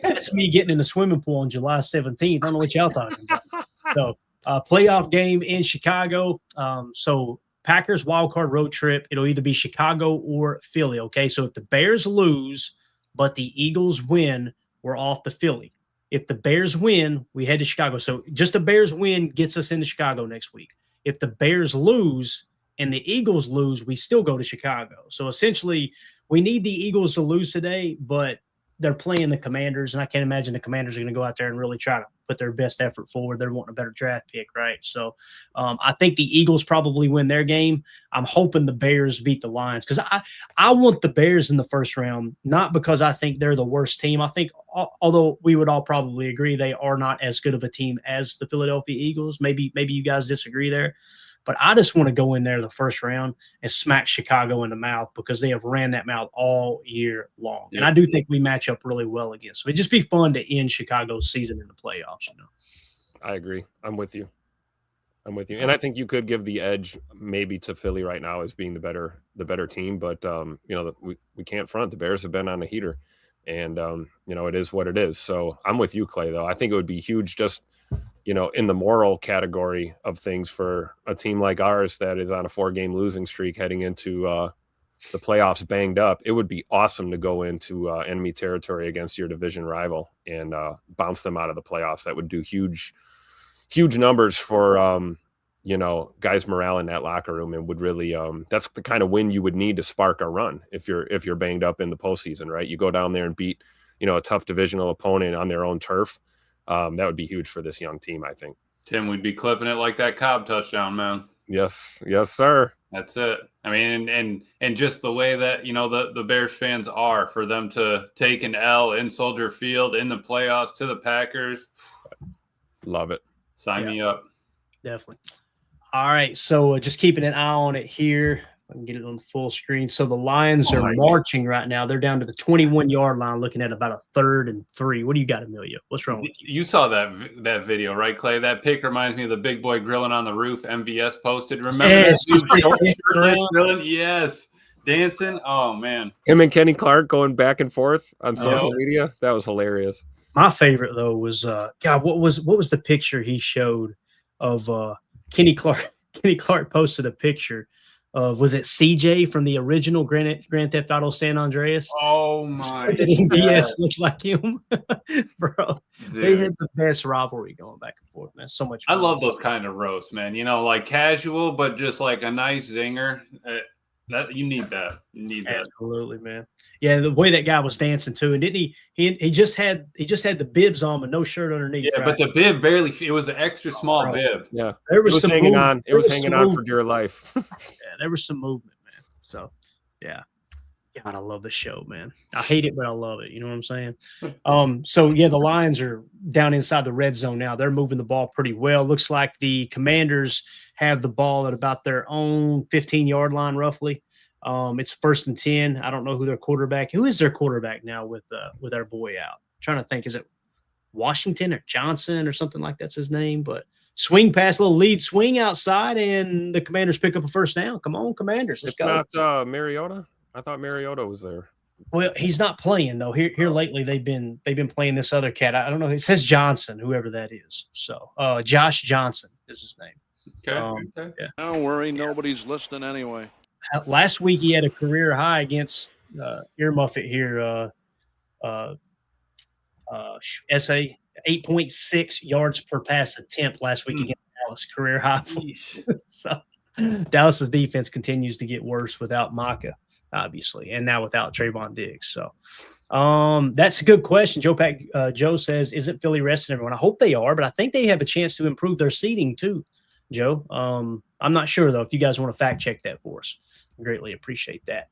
That's me getting in the swimming pool on July 17th. I don't know what y'all talking about. So, playoff game in Chicago. So Packers wildcard road trip. It'll either be Chicago or Philly. Okay. So if the Bears lose, but the Eagles win, we're off the Philly. If the Bears win, we head to Chicago. So just the Bears win gets us into Chicago next week. If the Bears lose and the Eagles lose, we still go to Chicago. So essentially we need the Eagles to lose today, but they're playing the Commanders, and I can't imagine the Commanders are going to go out there and really try to put their best effort forward. They're wanting a better draft pick, right? So I think the Eagles probably win their game. I'm hoping the Bears beat the Lions because I want the Bears in the first round, not because I think they're the worst team. I think, although we would all probably agree they are not as good of a team as the Philadelphia Eagles. Maybe you guys disagree there. But I just want to go in there the first round and smack Chicago in the mouth because they have ran that mouth all year long. And I do think we match up really well against them. It'd just be fun to end Chicago's season in the playoffs. I agree. I'm with you. And I think you could give the edge maybe to Philly right now as being the better team. But, we can't front. The Bears have been on a heater. And, it is what it is. So I'm with you, Clay, though. I think it would be huge just, in the moral category of things for a team like ours that is on a 4-game losing streak heading into the playoffs banged up. It would be awesome to go into enemy territory against your division rival and bounce them out of the playoffs. That would do huge numbers for, guys' morale in that locker room, and would really that's the kind of win you would need to spark a run if you're banged up in the postseason, right? You go down there and beat, a tough divisional opponent on their own turf. That would be huge for this young team, I think. Tim, we'd be clipping it like that Cobb touchdown, man. Yes, sir. That's it. I mean, and just the way that, the Bears fans are, for them to take an L in Soldier Field in the playoffs to the Packers. Love it. Sign me up. Definitely. All right. So just keeping an eye on it here. I can get it on the full screen. So the Lions are marching right now. They're down to the 21-yard line, looking at about a 3rd and 3. What do you got, Amelia? What's wrong with you? You saw that video, right, Clay? That pic reminds me of the big boy grilling on the roof MVS posted. Remember that? Grilling? Yes. Dancing. Oh, man. Him and Kenny Clark going back and forth on social media. That was hilarious. My favorite, though, was what was the picture he showed of Kenny Clark? Kenny Clark posted a picture of, was it CJ from the original Grand Theft Auto San Andreas? Oh my! Did MVS look like him, bro? Dude. They had the best rivalry going back and forth, man. So much fun. I love those kind of roasts, man. Like casual, but just like a nice zinger. That you need that. Absolutely, man. Yeah, the way that guy was dancing too, and didn't he just had the bibs on, but no shirt underneath. Yeah, right? But the bib barely. It was an extra small bib. Yeah, there was some hanging on. It was hanging on for dear life. Yeah, there was some movement, man. So, yeah. God, I love the show, man. I hate it, but I love it. You know what I'm saying? The Lions are down inside the red zone now. They're moving the ball pretty well. Looks like the Commanders have the ball at about their own 15-yard line, roughly. It's 1st and 10. I don't know who is their quarterback now with our boy out. I'm trying to think, is it Washington or Johnson or something like that's his name? But swing pass, little lead swing outside, and the Commanders pick up a first down. Come on, Commanders, let's go. Not Mariota. I thought Mariota was there. Well, he's not playing though. Here lately they've been playing this other cat. I don't know. It says Johnson, whoever that is. So Josh Johnson is his name. Okay. Yeah. Don't worry, nobody's listening anyway. Last week he had a career high against Ear Muffet here. SA 8.6 yards per pass attempt last week against Dallas, career high. So Dallas's defense continues to get worse without Micah, obviously, and now without Trevon Diggs. So that's a good question. Joe says, isn't Philly resting everyone? I hope they are, but I think they have a chance to improve their seeding too, Joe. I'm not sure, though, if you guys want to fact check that for us. I greatly appreciate that.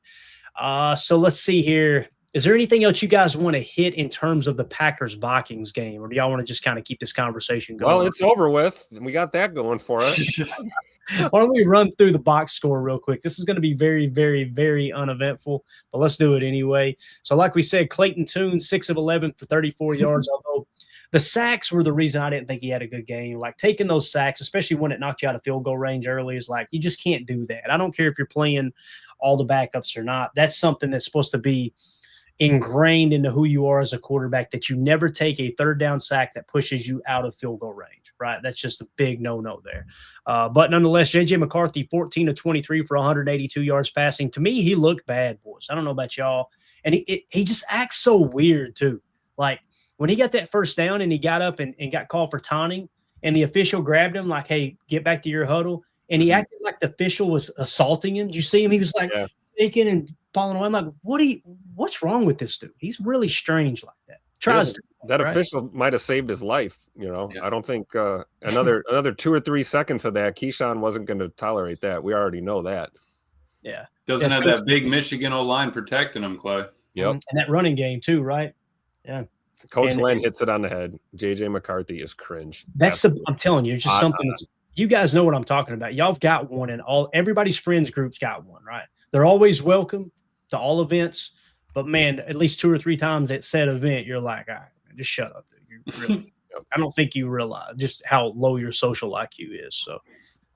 So let's see here. Is there anything else you guys want to hit in terms of the Packers-Vikings game, or do y'all want to just kind of keep this conversation going? Well, it's over with. We got that going for us. Why don't we run through the box score real quick? This is going to be very, very, very uneventful, but let's do it anyway. So like we said, Clayton Tune, 6 of 11 for 34 yards, although the sacks were the reason I didn't think he had a good game. Like taking those sacks, especially when it knocked you out of field goal range early, is like you just can't do that. I don't care if you're playing all the backups or not. That's something that's supposed to be ingrained into who you are as a quarterback, that you never take a third down sack that pushes you out of field goal range, right? That's just a big no-no there. But nonetheless, J.J. McCarthy, 14 of 23 for 182 yards passing. To me, he looked bad, boys. I don't know about y'all. And he just acts so weird, too. Like, when he got that first down and he got up and got called for taunting, and the official grabbed him like, hey, get back to your huddle, and he acted like the official was assaulting him. Did you see him? He was like shaking and falling away. I'm like, what's wrong with this dude? He's really strange like that. Official might have saved his life. I don't think another 2 or 3 seconds of that, Keyshawn wasn't going to tolerate that. We already know that. Yeah. Doesn't have that big Michigan O-line protecting him, Clay. Yep. And that running game too, right? Yeah. Coach Len hits it on the head. J.J. McCarthy is cringe. I'm telling you, it's just something that's you guys know what I'm talking about. Y'all have got one, and everybody's friends group's got one, right? They're always welcome to all events, but man, at least 2 or 3 times at said event, you're like, all right, man, just shut up, dude. You really, I don't think you realize just how low your social IQ is. So,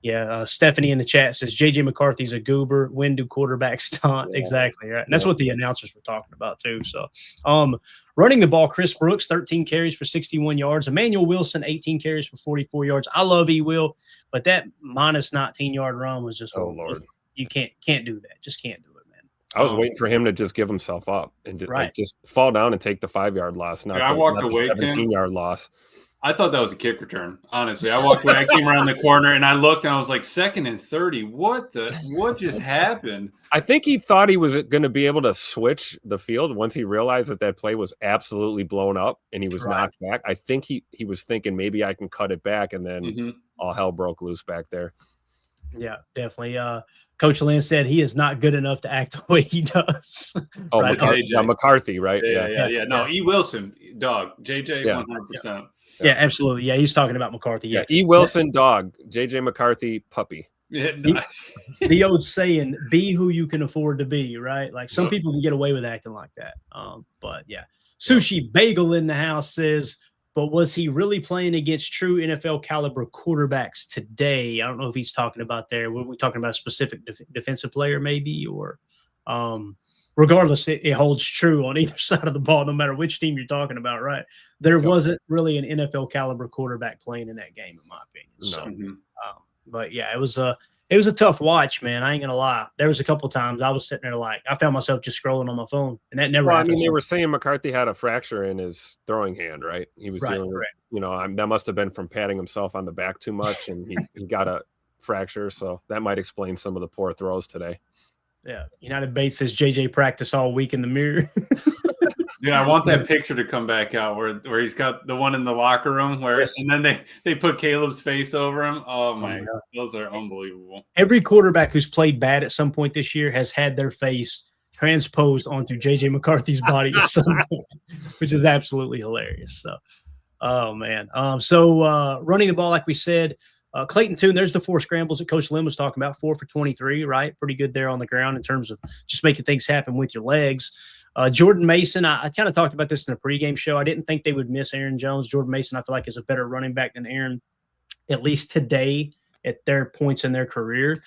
yeah, Stephanie in the chat says JJ McCarthy's a goober. When do quarterbacks taunt? Yeah. Exactly, right? And that's what the announcers were talking about too. So, running the ball, Chris Brooks 13 carries for 61 yards. Emmanuel Wilson 18 carries for 44 yards. I love E-Will, but that minus 19-yard run was just Lord. You can't do that. Just can't do it, man. I was waiting for him to just give himself up and just fall down and take the 5-yard loss, not I walked away 17-yard loss. I thought that was a kick return. Honestly, I walked away. I came around the corner and I looked and I was like, 2nd and 30. What just happened? I think he thought he was going to be able to switch the field once he realized that play was absolutely blown up and he was knocked back. I think he was thinking maybe I can cut it back, and then all hell broke loose back there. Yeah, definitely. Coach Lynn said he is not good enough to act the way he does. Oh, right? McCarthy, right? Yeah. No, E. Wilson, dog. JJ, 100%. Yeah, absolutely. Yeah, he's talking about McCarthy. Yeah, E. Wilson, dog. JJ McCarthy, puppy. The old saying, be who you can afford to be, right? Like some people can get away with acting like that. But yeah. Sushi Bagel in the house says, but was he really playing against true NFL caliber quarterbacks today? I don't know if he's talking about there. Were we talking about a specific defensive player maybe? Or regardless, it holds true on either side of the ball, no matter which team you're talking about, right? There wasn't really an NFL caliber quarterback playing in that game, in my opinion. So, but yeah, it was a tough watch, man. I ain't gonna lie. There was a couple times I was sitting there like I found myself just scrolling on my phone, and that never. Well, I mean, they were saying McCarthy had a fracture in his throwing hand, right? He was dealing with, that must have been from patting himself on the back too much, and he got a fracture. So that might explain some of the poor throws today. Yeah, United Bates says JJ practiced all week in the mirror. Dude, I want that picture to come back out where he's got the one in the locker room and then they put Caleb's face over him. Oh my God, those are unbelievable. Every quarterback who's played bad at some point this year has had their face transposed onto JJ McCarthy's body at some point, which is absolutely hilarious. So, oh man. Running the ball, like we said, Clayton Tune, there's the 4 scrambles that Coach Lynn was talking about, 4 for 23, right? Pretty good there on the ground in terms of just making things happen with your legs. Jordan Mason, I kind of talked about this in the pregame show. I didn't think they would miss Aaron Jones. Jordan Mason, I feel like, is a better running back than Aaron, at least today at their points in their career.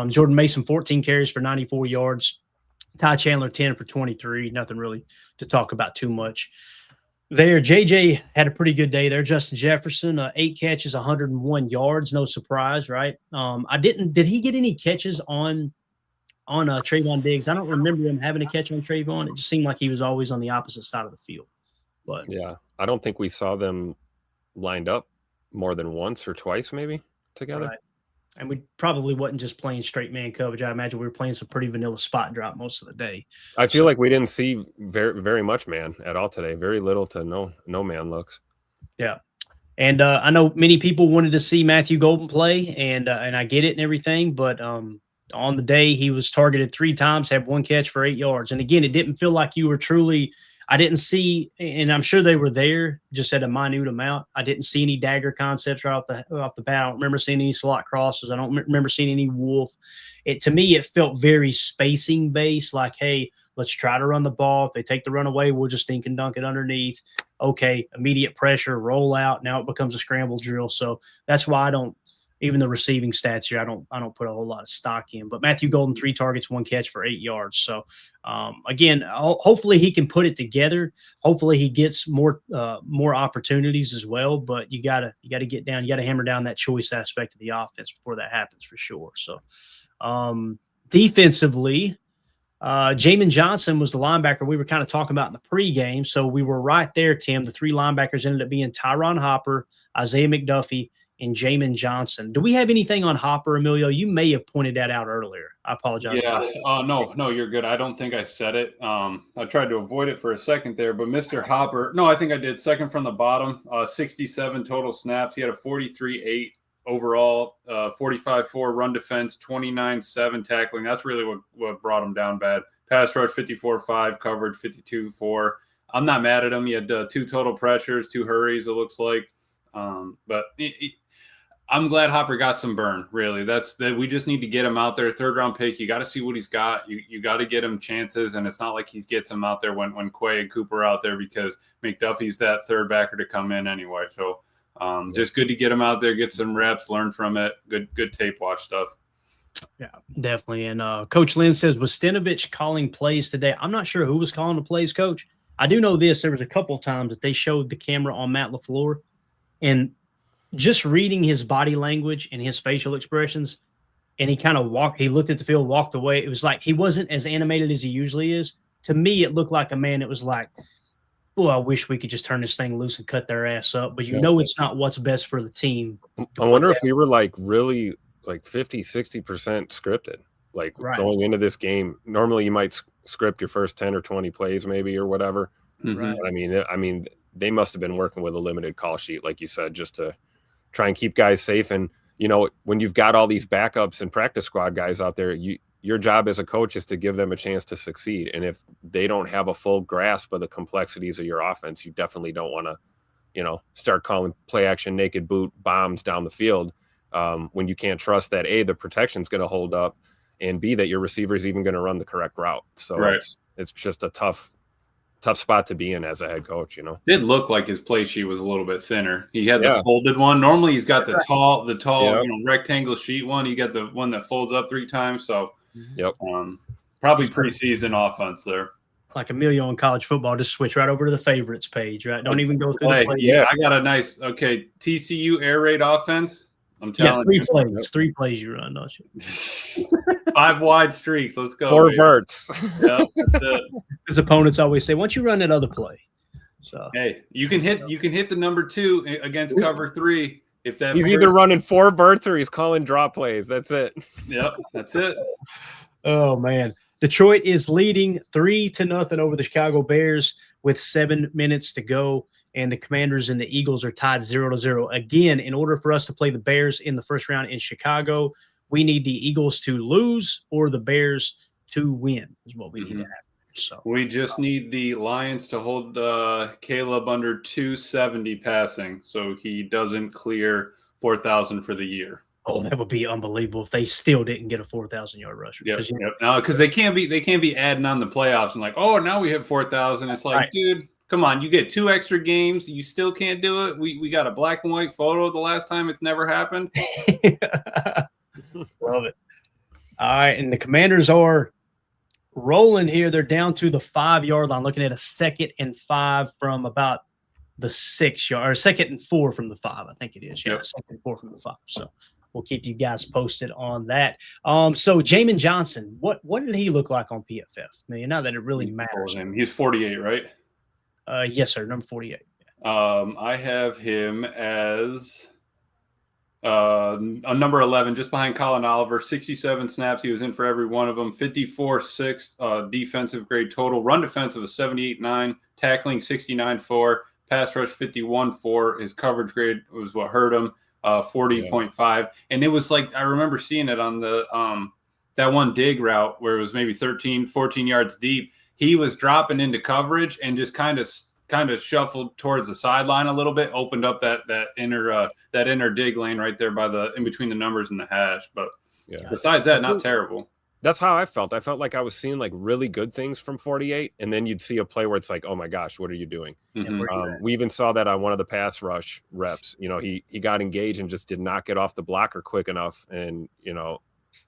Jordan Mason, 14 carries for 94 yards. Ty Chandler, 10 for 23. Nothing really to talk about too much there. JJ had a pretty good day there. Justin Jefferson, 8 catches, 101 yards. No surprise, right? Did he get any catches on Trevon Diggs? I don't remember him having a catch on Trevon. It just seemed like he was always on the opposite side of the field. But yeah, I don't think we saw them lined up more than once or twice maybe together. Right. And we probably wasn't just playing straight man coverage. I imagine we were playing some pretty vanilla spot drop most of the day. I feel like we didn't see very, very much man at all today. Very little to no man looks. Yeah. And I know many people wanted to see Matthew Golden play, and I get it and everything, but on the day he was targeted 3 times, had 1 catch for 8 yards. And again, it didn't feel like you were truly – I didn't see – and I'm sure they were there just at a minute amount. I didn't see any dagger concepts right off the bat. I don't remember seeing any slot crosses. I don't remember seeing any wolf. To me, it felt very spacing based, like, hey, let's try to run the ball. If they take the run away, we'll just dink and dunk it underneath. Okay, immediate pressure, roll out. Now it becomes a scramble drill. So that's why I don't – even the receiving stats here, I don't put a whole lot of stock in. But Matthew Golden, 3 targets, 1 catch for 8 yards. So again, hopefully he can put it together. Hopefully he gets more opportunities as well. But you gotta get down. You gotta hammer down that choice aspect of the offense before that happens for sure. So defensively, Jamin Johnson was the linebacker we were kind of talking about in the pregame. So we were right there, Tim. The 3 linebackers ended up being Tyron Hopper, Isaiah McDuffie, and Jamin Johnson. Do we have anything on Hopper, Emilio? You may have pointed that out earlier. I apologize. Yeah. No, you're good. I don't think I said it. I tried to avoid it for a second there, but Mr. Hopper, no, I think I did. Second from the bottom, 67 total snaps. He had a 43-8 overall, 45-4 run defense, 29-7 tackling. That's really what brought him down bad. Pass rush, 54-5, covered 52-4. I'm not mad at him. He had 2 total pressures, 2 hurries, it looks like. But I'm glad Hopper got some burn. Really, we just need to get him out there. 3rd round pick. You got to see what he's got. You got to get him chances, and it's not like he gets him out there when Quay and Cooper are out there because McDuffie's that 3rd backer to come in anyway. So just good to get him out there, get some reps, learn from it. Good tape watch stuff. Yeah, definitely. And Coach Lynn says, was Stenovich calling plays today? I'm not sure who was calling the plays, Coach. I do know this. There was a couple of times that they showed the camera on Matt LaFleur, and just reading his body language and his facial expressions, and he looked at the field, walked away. It was like he wasn't as animated as he usually is. To me, it looked like a man that was like, oh, I wish we could just turn this thing loose and cut their ass up. But it's not what's best for the team. I wonder if we were really 50-60% scripted, going into this game. Normally you might script your first 10 or 20 plays maybe or whatever. Right. But I mean, they must have been working with a limited call sheet, like you said, just to try and keep guys safe. And, when you've got all these backups and practice squad guys out there, your job as a coach is to give them a chance to succeed. And if they don't have a full grasp of the complexities of your offense, you definitely don't want to, start calling play action, naked boot bombs down the field when you can't trust that A, the protection's going to hold up, and B, that your receiver is even going to run the correct route. So it's just a tough spot to be in as a head coach, It did look like his play sheet was a little bit thinner. He had the folded one. Normally he's got the tall, rectangle sheet one. He got the one that folds up 3 times. So probably preseason offense there. Like Emilio in college football, just switch right over to the favorites page, right? Don't even go through the play. Yeah, I got a nice TCU air raid offense. I'm telling you. 3 plays. 3 plays you run, don't you? 5 wide streaks. Let's go. 4 verts. Yeah, that's it. His opponents always say, "Why don't you run that other play?" So hey, you can hit the number 2 against cover 3 if that. He's either running 4 verts or he's calling draw plays. That's it. Yep, that's it. Oh man, Detroit is leading 3-0 over the Chicago Bears with 7 minutes to go. And the Commanders and the Eagles are tied 0-0. Again, in order for us to play the Bears in the first round in Chicago, we need the Eagles to lose or the Bears to win is what we need to have. So we just need the Lions to hold Caleb under 270 passing so he doesn't clear 4,000 for the year. Oh, that would be unbelievable if they still didn't get a 4,000-yard rusher. Yep. No, because they can't be adding on the playoffs and now we hit 4,000. It's like, dude, come on, you get 2 extra games. You still can't do it. We got a black and white photo the last time it's never happened. Love it. All right, and the Commanders are rolling here. They're down to the 5-yard line, looking at a 2nd and 5 from about the 6-yard, or 2nd and 4 from the 5. I think it is. Yeah, 2nd and 4 from the 5. So we'll keep you guys posted on that. So Jamin Johnson, what did he look like on PFF? Not that it really matters. He's 48, right? Yes, sir. Number 48. I have him as a number 11, just behind Colin Oliver. 67 snaps. He was in for every one of them. 54.6 defensive grade total. Run defensive of 78.9. Tackling 69.4. Pass rush 51.4. His coverage grade was what hurt him. 40.5. And it was like I remember seeing it on the that one dig route where it was maybe 13, 14 yards deep. He was dropping into coverage and just kind of shuffled towards the sideline a little bit, opened up that inner dig lane right there by the in between the numbers and the hash. But besides that, not terrible. That's how I felt. I felt like I was seeing really good things from 48, and then you'd see a play where it's like, oh my gosh, what are you doing? Mm-hmm. We even saw that on one of the pass rush reps. He got engaged and just did not get off the blocker quick enough, and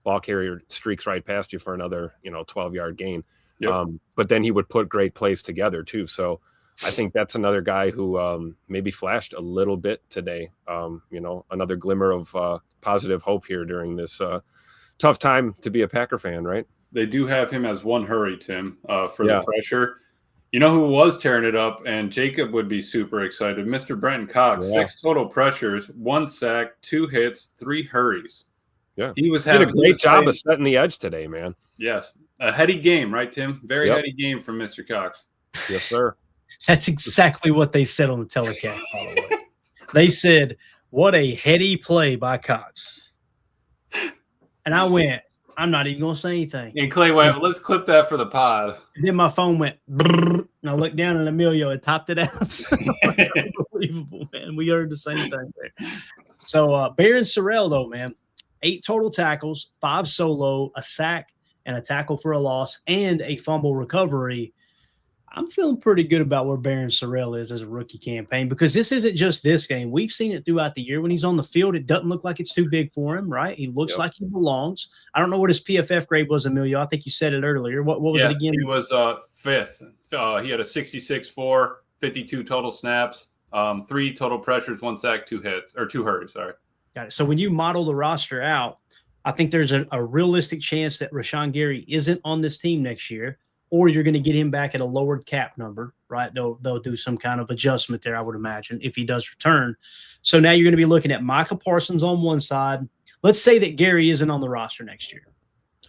ball carrier streaks right past you for another 12-yard gain. Yep. But then he would put great plays together too. So I think that's another guy who maybe flashed a little bit today. Another glimmer of positive hope here during this tough time to be a Packer fan, right? They do have him as one hurry, Tim, for the pressure. You know who was tearing it up, and Jacob would be super excited? Mr. Brenton Cox. 6 total pressures, 1 sack, 2 hits, 3 hurries. Yeah, he did a great job of setting the edge today, man. Yes, a heady game, right, Tim? Very heady game from Mr. Cox. Yes, sir. That's exactly what they said on the telecast, by the way. They said, what a heady play by Cox. And I went, I'm not even going to say anything. And Clay went, let's clip that for the pod. And then my phone went, brrr, and I looked down and Emilio had topped it out. Unbelievable, man. We heard the same thing there. So Barron Sorrell, though, man, 8 total tackles, 5 solo, a sack, and a tackle for a loss, and a fumble recovery. I'm feeling pretty good about where Barron Sorrell is as a rookie campaign, because this isn't just this game. We've seen it throughout the year. When he's on the field, it doesn't look like it's too big for him, right? He looks like he belongs. I don't know what his PFF grade was, Emilio. I think you said it earlier. What was it again? He was 5th. He had a 66.4, 52 total snaps, 3 total pressures, 1 sack, 2 hurries. Sorry. Got it. So when you model the roster out, I think there's a realistic chance that Rashawn Gary isn't on this team next year, or you're going to get him back at a lowered cap number, right? They'll do some kind of adjustment there, I would imagine, if he does return. So now you're going to be looking at Micah Parsons on one side. Let's say that Gary isn't on the roster next year.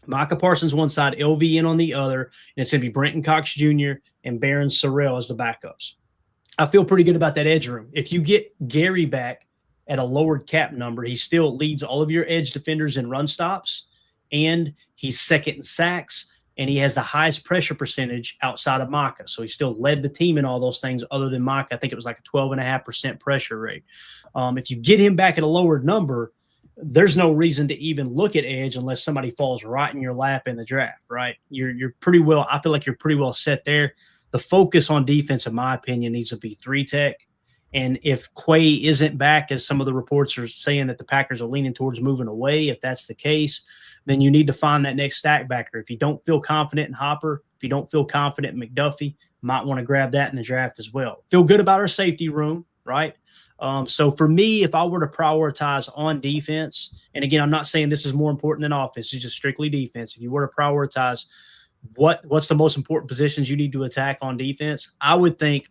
Micah Parsons one side, LVN on the other, and it's going to be Brenton Cox Jr. and Barron Sorrell as the backups. I feel pretty good about that edge room. If you get Gary back at a lowered cap number, he still leads all of your edge defenders in run stops, and he's second in sacks, and he has the highest pressure percentage outside of Micah. So he still led the team in all those things other than Micah. I think it was like a 12.5% pressure rate. If you get him back at a lowered number, there's no reason to even look at edge unless somebody falls right in your lap in the draft, right? You're pretty well – I feel like you're pretty well set there. The focus on defense, in my opinion, needs to be 3-tech. And if Quay isn't back, as some of the reports are saying that the Packers are leaning towards moving away, if that's the case, then you need to find that next stack backer. If you don't feel confident in Hopper, if you don't feel confident in McDuffie, might want to grab that in the draft as well. Feel good about our safety room, right? So for me, if I were to prioritize on defense, and again, I'm not saying this is more important than offense, it's just strictly defense. If you were to prioritize what's the most important positions you need to attack on defense, I would think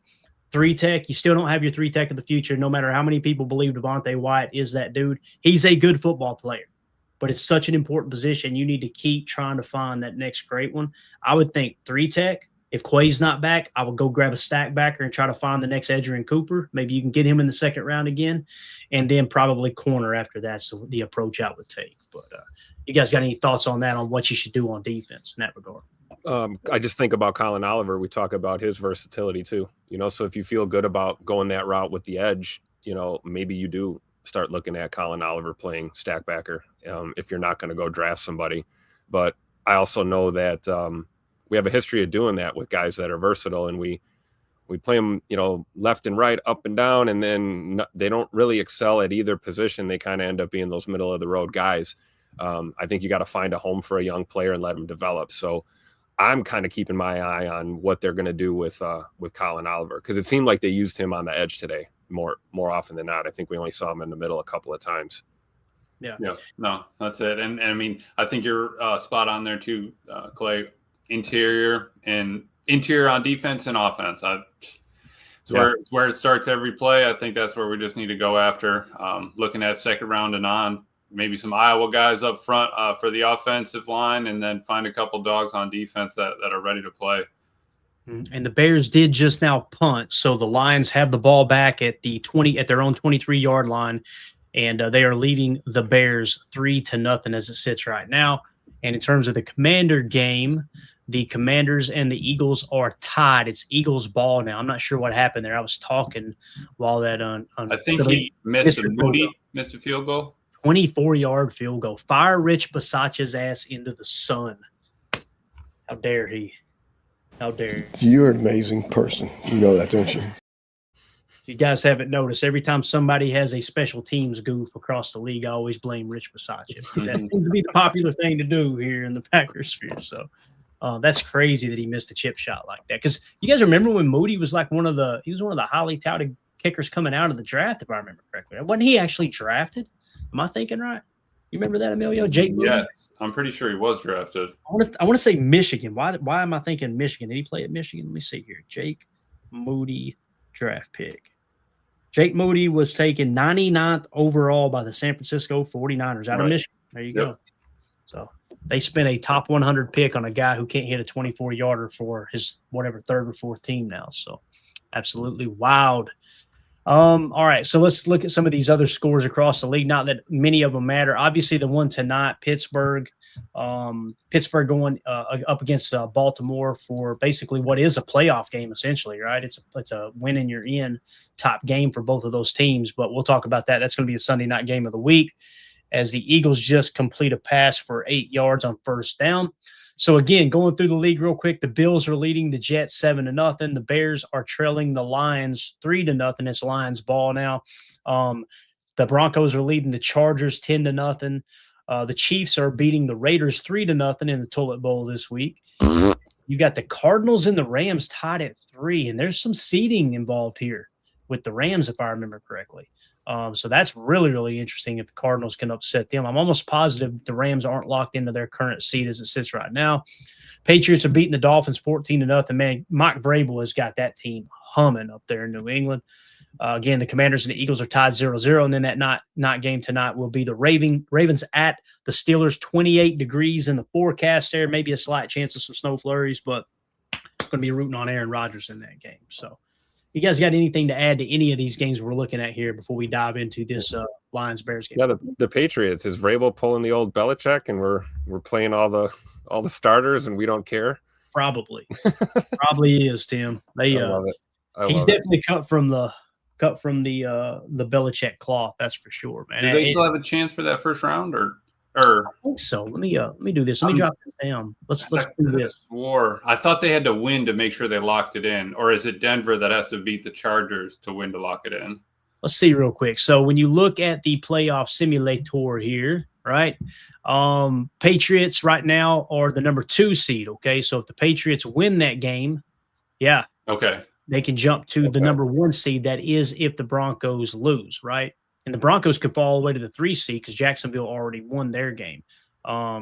3-tech. You still don't have your 3-tech of the future, no matter how many people believe Devontae Wyatt is that dude. He's a good football player, but it's such an important position. You need to keep trying to find that next great one. I would think 3-tech. If Quay's not back, I would go grab a stack backer and try to find the next Edgerrin Cooper. Maybe you can get him in the second round again, and then probably corner after that. So the approach I would take. But you guys got any thoughts on that, on what you should do on defense in that regard? I just think about Colin Oliver. We talk about his versatility too, so if you feel good about going that route with the edge, maybe you do start looking at Colin Oliver playing stack backer if you're not going to go draft somebody. But I also know that we have a history of doing that with guys that are versatile, and we play them, left and right, up and down, and then they don't really excel at either position. They kind of end up being those middle of the road guys. I think you got to find a home for a young player and let them develop. So I'm kind of keeping my eye on what they're going to do with Colin Oliver, because it seemed like they used him on the edge today more often than not. I think we only saw him in the middle a couple of times. Yeah, no, that's it. And I mean, I think you're spot on there too, Clay. Interior on defense and offense. It's where it starts every play. I think that's where we just need to go after. Looking at second round and on. Maybe some Iowa guys up front for the offensive line, and then find a couple dogs on defense that are ready to play. And the Bears did just now punt, so the Lions have the ball back at their own 23-yard line, and they are leading the Bears 3-0 as it sits right now. And in terms of the Commander game, the Commanders and the Eagles are tied. It's Eagles ball now. I'm not sure what happened there. I was talking while that I think he missed a field goal. 24-yard field goal. Fire Rich Bisaccia's ass into the sun. How dare he? How dare he? You're an amazing person. You know that, don't you? If you guys haven't noticed, every time somebody has a special teams goof across the league, I always blame Rich Bisaccia. That seems to be the popular thing to do here in the Packers sphere. So that's crazy that he missed a chip shot like that. Because you guys remember when Moody was like one of the highly touted kickers coming out of the draft, if I remember correctly. Wasn't he actually drafted? Am I thinking right? You remember that, Emilio? Jake Moody? Yes, I'm pretty sure he was drafted. I want to say Michigan. Why am I thinking Michigan? Did he play at Michigan? Let me see here. Jake Moody draft pick. Jake Moody was taken 99th overall by the San Francisco 49ers out of Michigan. There you go. So they spent a top 100 pick on a guy who can't hit a 24-yarder for his third or fourth team now. So absolutely wild. All right, so let's look at some of these other scores across the league. Not that many of them matter. Obviously, the one tonight, Pittsburgh going up against Baltimore for basically what is a playoff game, essentially, right? It's a win and you're in top game for both of those teams. But we'll talk about that. That's going to be a Sunday night game of the week, as the Eagles just complete a pass for 8 yards on first down. So again, going through the league real quick, the Bills are leading the Jets 7-0. The Bears are trailing the Lions 3-0. It's Lions ball now. The Broncos are leading the Chargers 10-0. The Chiefs are beating the Raiders 3-0 in the Toilet Bowl this week. You got the Cardinals and the Rams tied at 3, and there's some seeding involved here with the Rams, if I remember correctly. So that's really, really interesting if the Cardinals can upset them. I'm almost positive the Rams aren't locked into their current seed as it sits right now. Patriots are beating the Dolphins 14-0. Man, Mike Vrabel has got that team humming up there in New England. Again, the Commanders and the Eagles are tied 0-0. And then that night game tonight will be the Ravens at the Steelers, 28 degrees in the forecast there. Maybe a slight chance of some snow flurries, but going to be rooting on Aaron Rodgers in that game. So, you guys got anything to add to any of these games we're looking at here before we dive into this Lions-Bears game? Yeah, the Patriots, is Vrabel pulling the old Belichick, and we're playing all the starters, and we don't care? Probably is, Tim. I love it. He's definitely cut from the Belichick cloth. That's for sure, man. Do they still have a chance for that first round, or? I think so. Let me do this. Let me drop this down. Let's do this. I thought they had to win to make sure they locked it in, or is it Denver that has to beat the Chargers to win to lock it in? Let's see real quick. So when you look at the playoff simulator here, right? Patriots right now are the number 2 seed. Okay, so if the Patriots win that game, they can jump to the number 1 seed. That is if the Broncos lose, right? And the Broncos could fall all the way to the 3 seed because Jacksonville already won their game,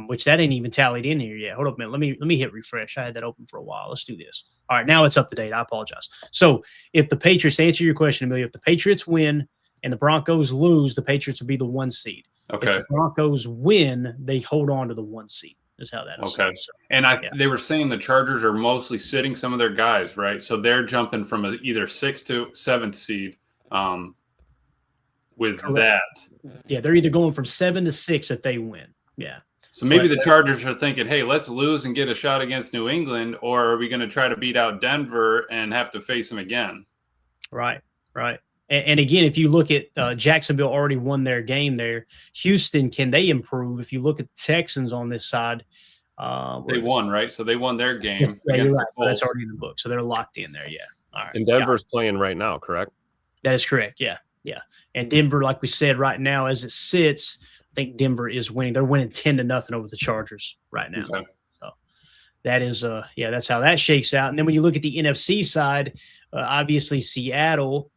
which that ain't even tallied in here yet. Hold up a minute. Let me hit refresh. I had that open for a while. Let's do this. All right, now it's up to date. I apologize. So if the Patriots, to answer your question, Amelia, if the Patriots win and the Broncos lose, the Patriots will be the 1 seed. Okay. If the Broncos win, they hold on to the 1 seed. Is how that is. Okay. So, and they were saying the Chargers are mostly sitting some of their guys, right? So they're jumping from either 6th to 7th seed. With Correct. That. Yeah, they're either going from 7 to 6 if they win. Yeah. So maybe the Chargers are thinking, hey, let's lose and get a shot against New England, or are we going to try to beat out Denver and have to face them again? Right. And again, if you look at Jacksonville already won their game there. Houston, can they improve? If you look at the Texans on this side. They won, right? So they won their game. Yeah, you're right. That's already in the book. So they're locked in there, yeah. All right. And Denver's playing right now, correct? That is correct, yeah. And Denver, like we said, right now as it sits, I think Denver is winning. They're winning 10-0 over the Chargers right now. Okay. So that is, that's how that shakes out. And then when you look at the NFC side, obviously Seattle,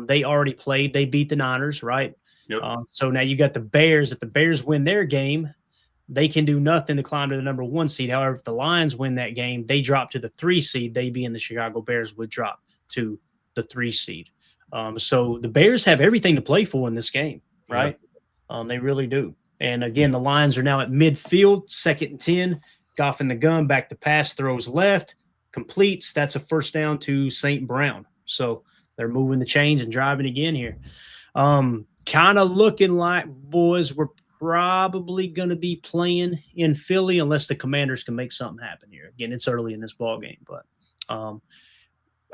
they already played. They beat the Niners, right? Yep. So now you got the Bears. If the Bears win their game, they can do nothing to climb to the number 1 seed. However, if the Lions win that game, they drop to the 3 seed. They being the Chicago Bears would drop to the 3 seed. So the Bears have everything to play for in this game, right? Yeah. They really do. And again, the Lions are now at midfield, 2nd and 10. Goff in the gun, back to pass, throws left, completes. That's a first down to St. Brown. So they're moving the chains and driving again here. Kind of looking like, boys, we're probably going to be playing in Philly unless the Commanders can make something happen here. Again, it's early in this ball game, but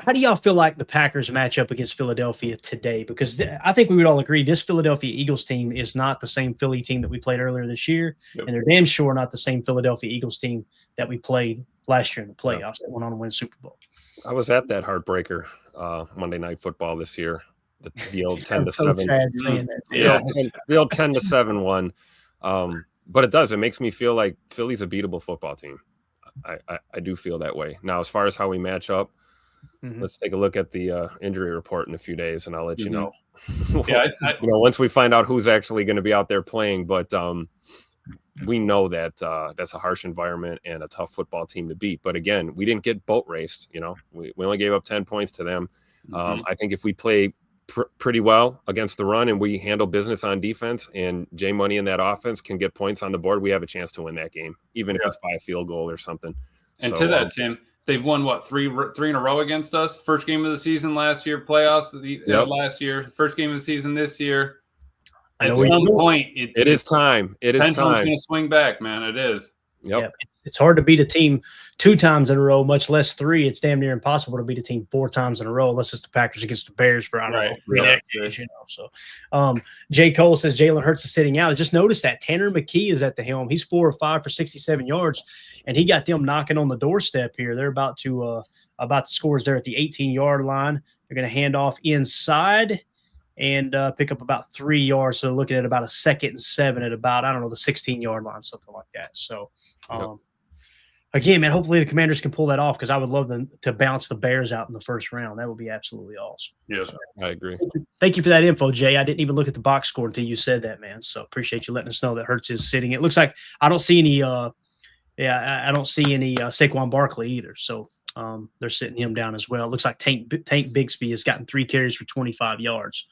how do y'all feel like the Packers match up against Philadelphia today? Because I think we would all agree this Philadelphia Eagles team is not the same Philly team that we played earlier this year, and they're damn sure not the same Philadelphia Eagles team that we played last year in the playoffs that went on to win Super Bowl. I was at that heartbreaker Monday Night Football this year. The old 10-7. So sad saying that. Yeah, the old 10-7 one. But it does. It makes me feel like Philly's a beatable football team. I do feel that way. Now, as far as how we match up, let's take a look at the injury report in a few days, and I'll let you know. Yeah, once we find out who's actually going to be out there playing. But we know that that's a harsh environment and a tough football team to beat. But again, we didn't get boat raced. We only gave up 10 points to them. I think if we play pretty well against the run and we handle business on defense, and Jay Money in that offense can get points on the board, we have a chance to win that game, even if it's by a field goal or something. And to that, Tim, they've won what three in a row against us. First game of the season last year, playoffs last year. First game of the season this year. At some point, it is time. It is time. Going to swing back, man. It is. Yep. It's hard to beat a team 2 times in a row, much less 3. It's damn near impossible to beat a team 4 times in a row, unless it's the Packers against the Bears for, I don't know, 3 decades, you know. So, J. Cole says Jalen Hurts is sitting out. I just noticed that Tanner McKee is at the helm. He's 4 or 5 for 67 yards, and he got them knocking on the doorstep here. They're about to scores there at the 18-yard line. They're going to hand off inside and pick up about 3 yards. So looking at about a 2nd and 7 at about, I don't know, the 16-yard line, something like that. So, again, man, hopefully the Commanders can pull that off, because I would love them to bounce the Bears out in the first round. That would be absolutely awesome. Yeah, so, I agree. Thank you for that info, Jay. I didn't even look at the box score until you said that, man. So appreciate you letting us know that Hurts is sitting. It looks like I don't see any I don't see any Saquon Barkley either. So they're sitting him down as well. It looks like Tank Bigsby has gotten 3 carries for 25 yards.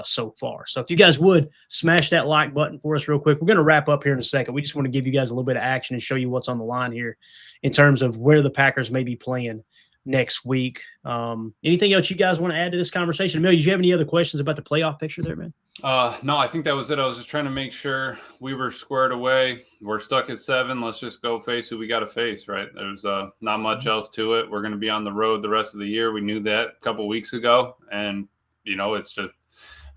So far. So if you guys would smash that like button for us real quick, we're going to wrap up here in a second. We just want to give you guys a little bit of action and show you what's on the line here in terms of where the Packers may be playing next week. Anything else you guys want to add to this conversation? Amelia, did you have any other questions about the playoff picture there, man? No, I think that was it. I was just trying to make sure we were squared away. We're stuck at 7. Let's just go face who we got to face, right? There's not much else to it. We're going to be on the road the rest of the year. We knew that a couple weeks ago, and it's just,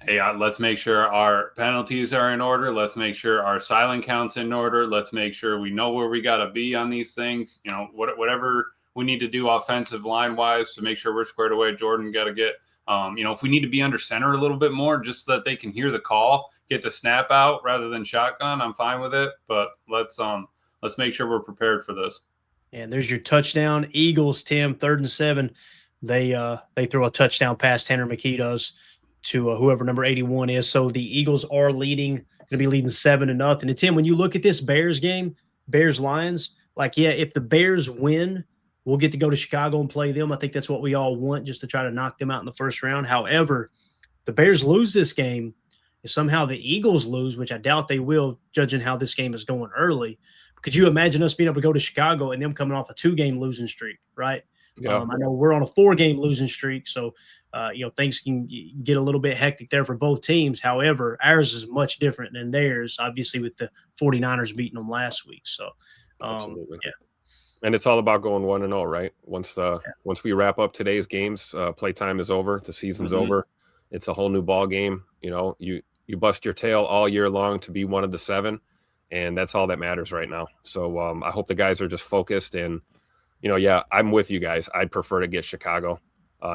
hey, let's make sure our penalties are in order. Let's make sure our silent count's in order. Let's make sure we know where we got to be on these things. Whatever we need to do offensive line-wise to make sure we're squared away. Jordan got to get, if we need to be under center a little bit more just so that they can hear the call, get the snap out rather than shotgun, I'm fine with it. But let's make sure we're prepared for this. And there's your touchdown. Eagles, Tim, 3rd and 7. They throw a touchdown pass, Tanner McKee does, to whoever number 81 is. So the Eagles are going to be leading 7-0. And Tim, when you look at this Bears game, Bears-Lions, if the Bears win, we'll get to go to Chicago and play them. I think that's what we all want, just to try to knock them out in the first round. However, the Bears lose this game, if somehow the Eagles lose, which I doubt they will, judging how this game is going early. Could you imagine us being able to go to Chicago and them coming off a 2-game losing streak, right? Yeah. I know we're on a 4-game losing streak, so things can get a little bit hectic there for both teams. However, ours is much different than theirs, obviously, with the 49ers beating them last week. So, absolutely. Yeah. And it's all about going 1-0, right? Once we wrap up today's games, playtime is over, the season's over. It's a whole new ball game. You bust your tail all year long to be one of the 7, and that's all that matters right now. So I hope the guys are just focused and. I'm with you guys. I'd prefer to get Chicago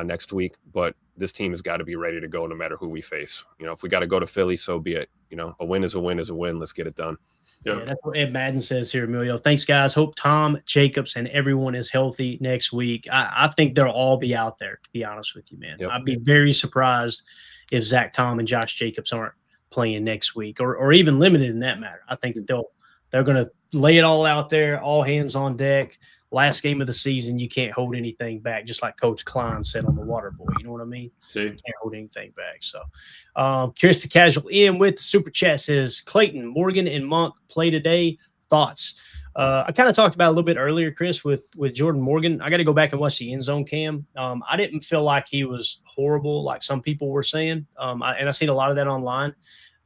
next week, but this team has got to be ready to go no matter who we face. If we got to go to Philly, so be it. A win is a win is a win. Let's get it done. Yeah, that's what Ed Madden says here, Emilio. Thanks, guys. Hope Tom, Jacobs, and everyone is healthy next week. I think they'll all be out there, to be honest with you, man. Yep. I'd be very surprised if Zach Tom and Josh Jacobs aren't playing next week, or even limited in that matter. I think that they're going to lay it all out there, all hands on deck. Last game of the season, you can't hold anything back, just like Coach Klein said on the Water Boy. You know what I mean? You can't hold anything back. So, curious to casual in with the super chat says Clayton, Morgan, and Monk play today. Thoughts? I kind of talked about it a little bit earlier, Chris, with Jordan Morgan. I got to go back and watch the end zone cam. I didn't feel like he was horrible, like some people were saying. And I've seen a lot of that online.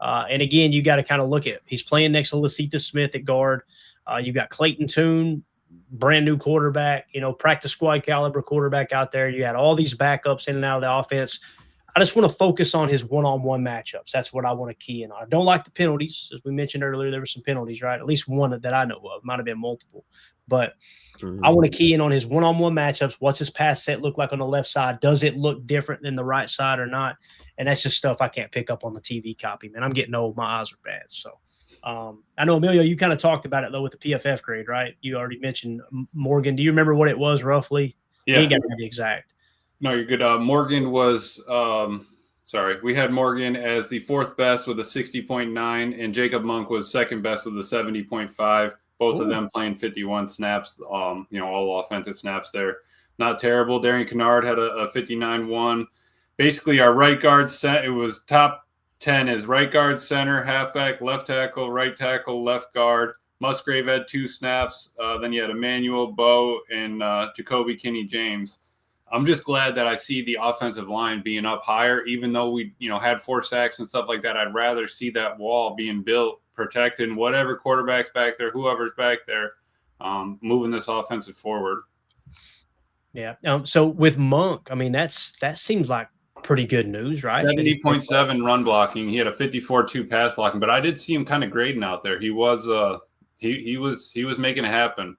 And again, you got to kind of look at, he's playing next to Lasita Smith at guard. You got Clayton Tune, brand new quarterback, practice squad caliber quarterback out there. You had all these backups in and out of the offense. I just want to focus on his one-on-one matchups. That's what I want to key in on. I don't like the penalties. As we mentioned earlier, there were some penalties, right? At least one that I know of. Might have been multiple. But I want to key in on his one-on-one matchups. What's his pass set look like on the left side? Does it look different than the right side or not? And that's just stuff I can't pick up on the TV copy, man. I'm getting old. My eyes are bad. So I know, Emilio, you kind of talked about it, though, with the PFF grade, right? You already mentioned Morgan. Do you remember what it was roughly? Yeah. You got to be exact. No, you're good. Morgan was we had Morgan as the 4th best with a 60.9, and Jacob Monk was 2nd best with a 70.5. Both of them playing 51 snaps, all offensive snaps there. Not terrible. Darian Kennard had a 59-1. Basically, our right guard set, it was top 10 is right guard, center, halfback, left tackle, right tackle, left guard, Musgrave had 2 snaps. Then you had Emmanuel, Bo, and Jacoby Kinney-James. I'm just glad that I see the offensive line being up higher, even though we, had 4 sacks and stuff like that. I'd rather see that wall being built, protecting whatever quarterback's back there, whoever's back there, moving this offensive forward. Yeah. So with Monk, I mean, that seems like pretty good news, right? 70.7 run blocking. He had a 54.2 pass blocking, but I did see him kind of grading out there. He was he was making it happen.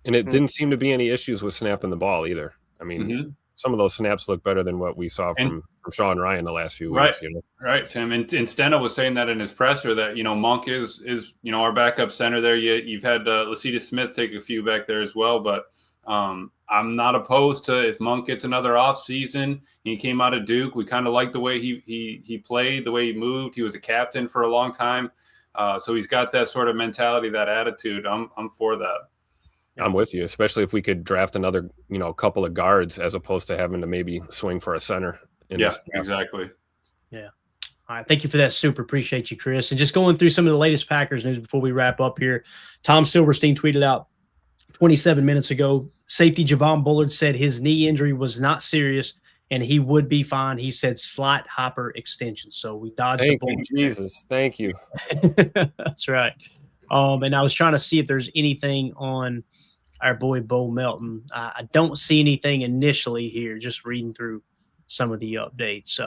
And it didn't seem to be any issues with snapping the ball either. I mean, some of those snaps look better than what we saw from Sean Ryan the last few weeks. Right, Tim. And Steno was saying that in his presser that, Monk is our backup center there. You've had Lacita Smith take a few back there as well, but I'm not opposed to if Monk gets another off season. He came out of Duke. We kind of like the way he played, the way he moved. He was a captain for a long time. So he's got that sort of mentality, that attitude. I'm for that. I'm with you, especially if we could draft another, couple of guards as opposed to having to maybe swing for a center. Exactly. Yeah. All right. Thank you for that. Super appreciate you, Chris. And just going through some of the latest Packers news before we wrap up here. Tom Silverstein tweeted out 27 minutes ago, safety Javon Bullard said his knee injury was not serious and he would be fine. He said slight hopper extension. So we dodged the bullet. Jesus. Thank you. That's right. And I was trying to see if there's anything on our boy Bo Melton. I don't see anything initially here, just reading through some of the updates.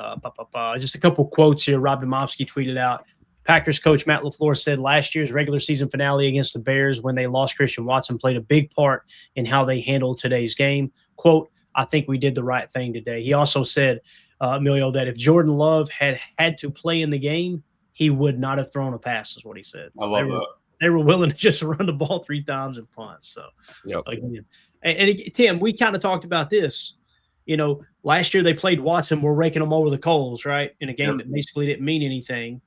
Just a couple quotes here. Rob Domofsky tweeted out, Packers coach Matt LaFleur said last year's regular season finale against the Bears when they lost Christian Watson played a big part in how they handled today's game. Quote, I think we did the right thing today. He also said, Emilio, that if Jordan Love had to play in the game, he would not have thrown a pass, is what he said. I love that. They were willing to just run the ball 3 times and punt. So, again, and Tim, we kind of talked about this. Last year they played Watson. We're raking them over the coals, right, in a game that basically didn't mean anything.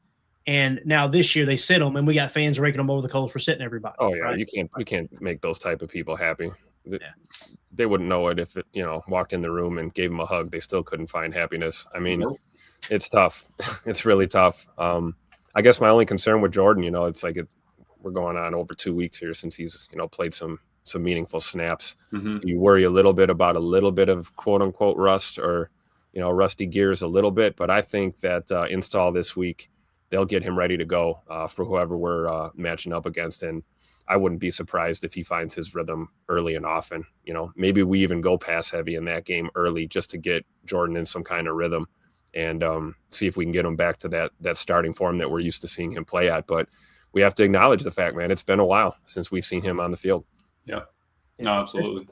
And now this year they sit them, and we got fans raking them over the coals for sitting everybody. Oh yeah, right? you can't make those type of people happy. They wouldn't know it if it, walked in the room and gave them a hug. They still couldn't find happiness. I mean, It's tough. It's really tough. I guess my only concern with Jordan, it's like we're going on over 2 weeks here since he's, played some meaningful snaps. You worry a little bit about a little bit of quote unquote rust or, rusty gears a little bit. But I think that install this week, they'll get him ready to go for whoever we're matching up against. And I wouldn't be surprised if he finds his rhythm early and often. Maybe we even go pass heavy in that game early just to get Jordan in some kind of rhythm and see if we can get him back to that starting form that we're used to seeing him play at. But we have to acknowledge the fact, man, it's been a while since we've seen him on the field. Yeah, no, absolutely.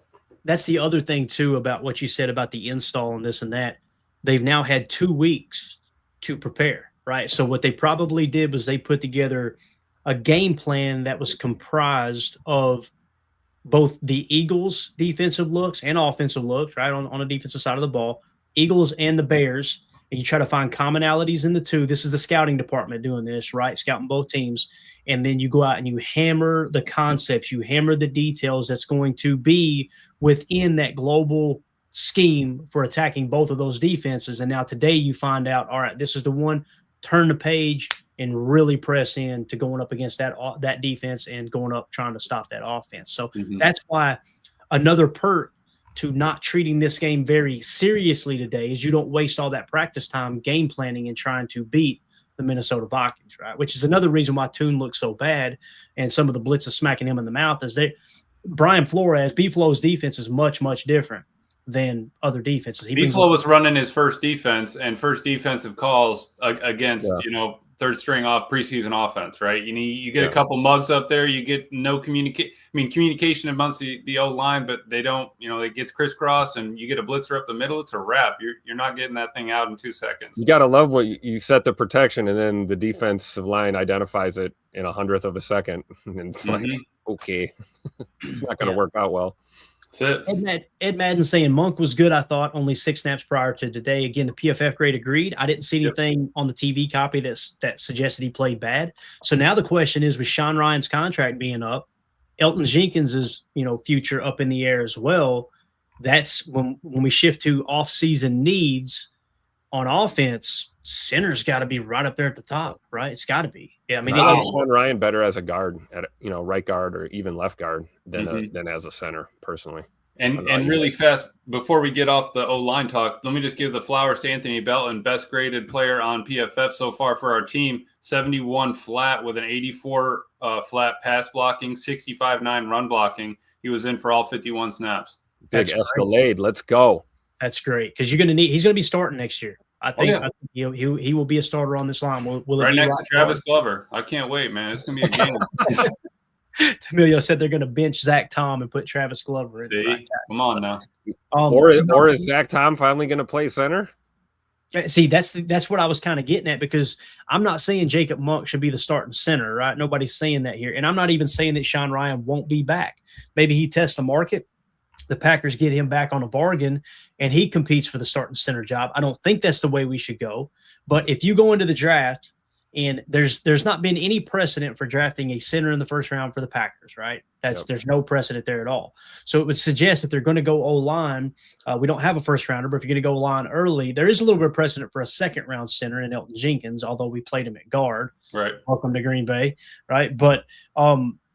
That's the other thing, too, about what you said about the install and this and that. They've now had 2 weeks to prepare, right? So what they probably did was they put together a game plan that was comprised of both the Eagles' defensive looks and offensive looks, right, on the defensive side of the ball, Eagles and the Bears, and you try to find commonalities in the two. This is the scouting department doing this, right, scouting both teams, and then you go out and you hammer the concepts, you hammer the details that's going to be within that global scheme for attacking both of those defenses. And now today you find out, all right, this is the one, turn the page and really press in to going up against that defense and going up trying to stop that offense. So that's why another perk to not treating this game very seriously today is you don't waste all that practice time game planning and trying to beat the Minnesota Vikings, right? Which is another reason why Tune looks so bad and some of the blitzes smacking him in the mouth is Brian Flores, B-Flow's defense is much, much different than other defenses. B-Flow was running his first defense and first defensive calls against, third string off preseason offense, right? You get a couple mugs up there, you get no communication amongst the O line, but they don't, it gets crisscrossed and you get a blitzer up the middle, it's a wrap. You're not getting that thing out in 2 seconds. You got to love what you set the protection and then the defensive line identifies it in 100th of a second. And it's like, okay, it's not going to work out well. That's it. Ed Madden saying Monk was good, I thought, only 6 snaps prior to today. Again, the PFF grade agreed. I didn't see anything on the TV copy that suggested he played bad. So now the question is, with Sean Ryan's contract being up, Elton Jenkins' future up in the air as well. That's when we shift to off-season needs on offense, center's got to be right up there at the top, right? It's got to be. Yeah, I mean, I like Sean Ryan better as a guard, at right guard or even left guard than as a center, personally. And really fast, before we get off the O-line talk, let me just give the flowers to Anthony Belton, best graded player on PFF so far for our team. 71 flat with an 84 flat pass blocking, 65-9 run blocking. He was in for all 51 snaps. Big Escalade. Let's go. That's great because he's going to be starting next year. I think he will be a starter on this line. Will right next to Travis Glover. I can't wait, man. It's going to be a game. Emilio said they're going to bench Zach Tom and put Travis Glover in. See? Come on now. Or is Zach Tom finally going to play center? See, that's what I was kind of getting at, because I'm not saying Jacob Monk should be the starting center, right? Nobody's saying that here. And I'm not even saying that Sean Ryan won't be back. Maybe he tests the market. The Packers get him back on a bargain, and he competes for the starting center job. I don't think that's the way we should go. But if you go into the draft, and there's not been any precedent for drafting a center in the first round for the Packers, right? There's no precedent there at all. So it would suggest if they're going to go O-line, we don't have a first rounder, but if you're going to go O-line early, there is a little bit of precedent for a second round center in Elton Jenkins, although we played him at guard. Right. Welcome to Green Bay, right? But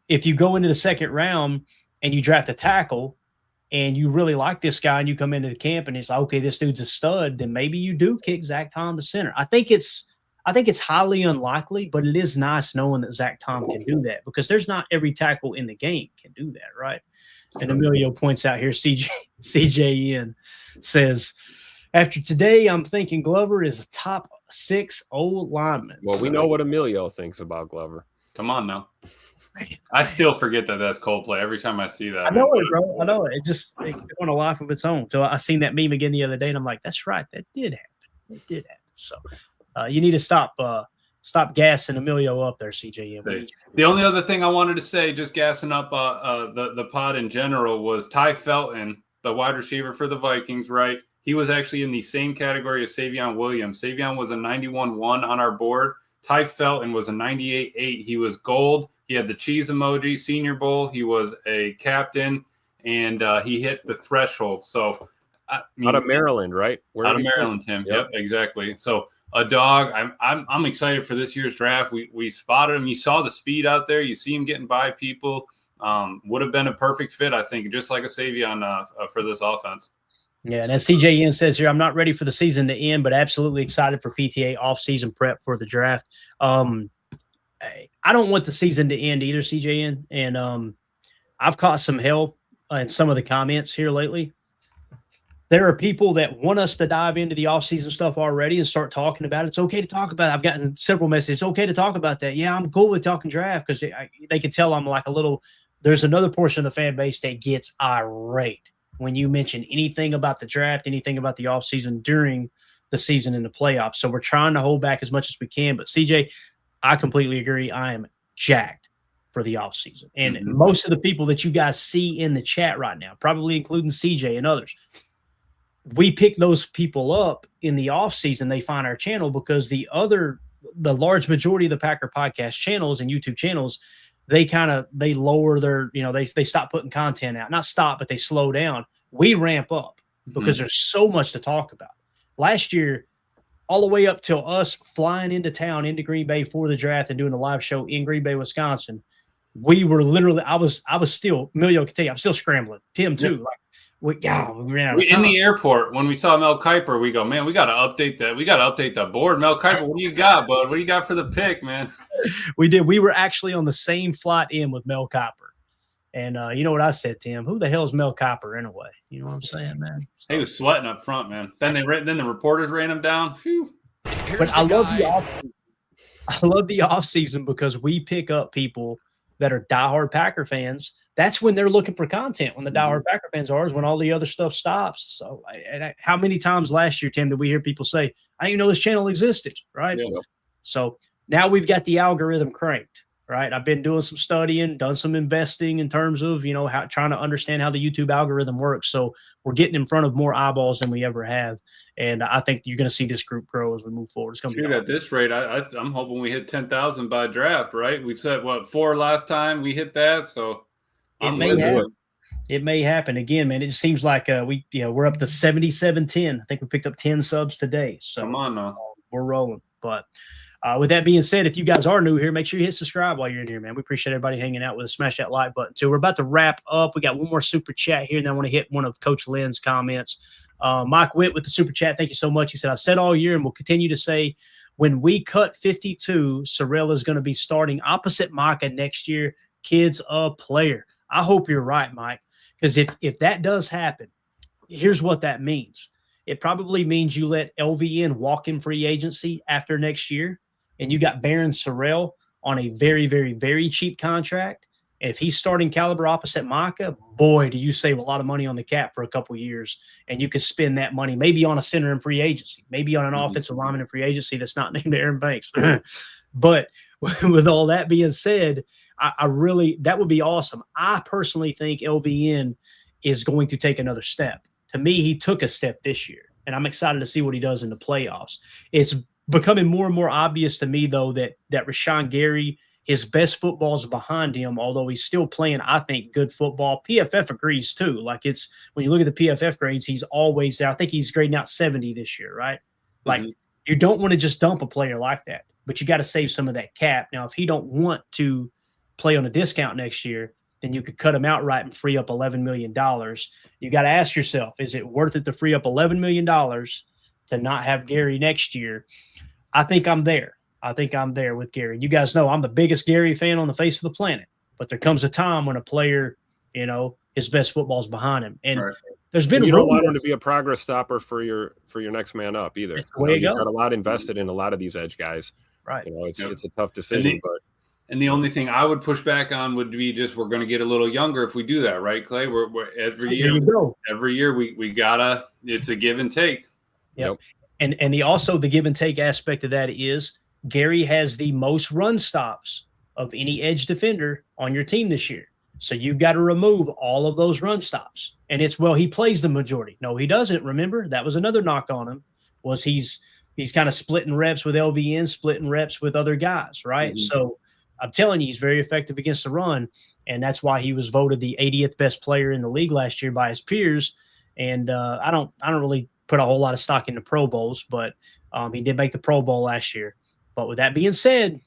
if you go into the second round and you draft a tackle and you really like this guy and you come into the camp and it's like, okay, this dude's a stud, then maybe you do kick Zach Tom to center. I think it's highly unlikely, but it is nice knowing that Zach Tom can do that, because there's not every tackle in the game can do that, right? And Emilio points out here, CJN says, after today, I'm thinking Glover is a top 6 old lineman. Well, we know what Emilio thinks about Glover. Come on now. I still forget that's Coldplay every time I see that. I know it, bro. I know it. It's on a life of its own. So I seen that meme again the other day, and I'm like, that's right. That did happen. It did happen. So you need to stop gassing Emilio up there, CJM. The only other thing I wanted to say, just gassing up the pod in general, was Ty Felton, the wide receiver for the Vikings, right? He was actually in the same category as Savion Williams. Savion was a 91-1 on our board. Ty Felton was a 98-8. He was gold. He had the cheese emoji, Senior Bowl. He was a captain, and he hit the threshold. So, out of Maryland, right? Out of Maryland, Tim. Yep, exactly. So, a dog. I'm excited for this year's draft. We spotted him. You saw the speed out there. You see him getting by people. Would have been a perfect fit, I think, just like a Savion for this offense. Yeah, and as CJN says here, I'm not ready for the season to end, but absolutely excited for PTA off-season prep for the draft. I don't want the season to end either, CJN, and I've caught some hell in some of the comments here lately. There are people that want us to dive into the off-season stuff already and start talking about it. It's okay to talk about it. I've gotten several messages. It's okay to talk about that. Yeah, I'm cool with talking draft, because they can tell I'm like there's another portion of the fan base that gets irate when you mention anything about the draft, anything about the offseason during the season in the playoffs. So we're trying to hold back as much as we can. But, CJ, I completely agree. I am jacked for the offseason. And most of the people that you guys see in the chat right now, probably including CJ and others, we pick those people up in the offseason. They find our channel because the large majority of the Packer podcast channels and YouTube channels, they lower their, they stop putting content out. Not stop, but they slow down. We ramp up because there's so much to talk about. Last year, all the way up till us flying into town, into Green Bay for the draft and doing a live show in Green Bay, Wisconsin, we were literally, I was still, Emilio can tell you, I'm still scrambling. Tim too. We ran out of time. In the airport, when we saw Mel Kiper, we go, man, we got to update that. We got to update the board. Mel Kiper, what do you got, bud? What do you got for the pick, man? We did. We were actually on the same flight in with Mel Kiper. And you know what I said, Tim? Who the hell is Mel Kiper anyway? You know what I'm saying, man? So, he was sweating up front, man. Then the reporters ran him down. Phew. But I love the off season because we pick up people that are diehard Packer fans. That's when they're looking for content. When the diehard Packer fans are, is when all the other stuff stops. So, how many times last year, Tim, did we hear people say, "I didn't even know this channel existed"? Right. Yeah. So now we've got the algorithm cranked. Right. I've been doing some studying, done some investing in terms of, trying to understand how the YouTube algorithm works. So we're getting in front of more eyeballs than we ever have. And I think you're going to see this group grow as we move forward. It's going to be at this rate. I'm hoping we hit 10,000 by draft, right? We said 4 last time. We hit that. So it may happen. It may happen again, man. It just seems like we're up to 77-10. I think we picked up 10 subs today. So Come on now. We're rolling. But with that being said, if you guys are new here, make sure you hit subscribe while you're in here, man. We appreciate everybody hanging out with us. Smash that like button. So we're about to wrap up. We got one more super chat here, and then I want to hit one of Coach Lynn's comments. Mike Witt with the super chat. Thank you so much. He said, I've said all year and will continue to say, when we cut 52, Sorrell is going to be starting opposite Micah next year. Kid's a player. I hope you're right, Mike, because if that does happen, here's what that means. It probably means you let LVN walk in free agency after next year, and you got Baron Sorrell on a very, very, very cheap contract. And if he's starting caliber opposite Micah, boy, do you save a lot of money on the cap for a couple of years, and you could spend that money maybe on a center in free agency, maybe on an offensive lineman in free agency that's not named Aaron Banks. But with all that being said, I really – that would be awesome. I personally think LVN is going to take another step. To me, he took a step this year, and I'm excited to see what he does in the playoffs. It's becoming more and more obvious to me, though, that Rashawn Gary, his best football is behind him, although he's still playing, I think, good football. PFF agrees, too. Like, it's when you look at the PFF grades, he's always there. I think he's grading out 70 this year, right? Like, you don't want to just dump a player like that, but you got to save some of that cap. Now, if he don't want to play on a discount next year, then you could cut him outright and free up $11 million. You got to ask yourself, is it worth it to free up $11 million to not have Gary next year? I think I'm there. I think I'm there with Gary. You guys know I'm the biggest Gary fan on the face of the planet, but there comes a time when a player, his best football is behind him. And there's been you don't want him to be a progress stopper for your next man up either. It's the way you've got a lot invested in a lot of these edge guys. Right. It's a tough decision, And the only thing I would push back on would be just we're going to get a little younger if we do that, right, Clay? We're every year we gotta. It's a give and take. Yep. And the give and take aspect of that is Gary has the most run stops of any edge defender on your team this year. So you've got to remove all of those run stops. And he plays the majority. No, he doesn't. Remember, that was another knock on him, was he's kind of splitting reps with LVN, splitting reps with other guys, right? So I'm telling you, he's very effective against the run, and that's why he was voted the 80th best player in the league last year by his peers. And I don't really put a whole lot of stock in the Pro Bowls, but he did make the Pro Bowl last year. But with that being said,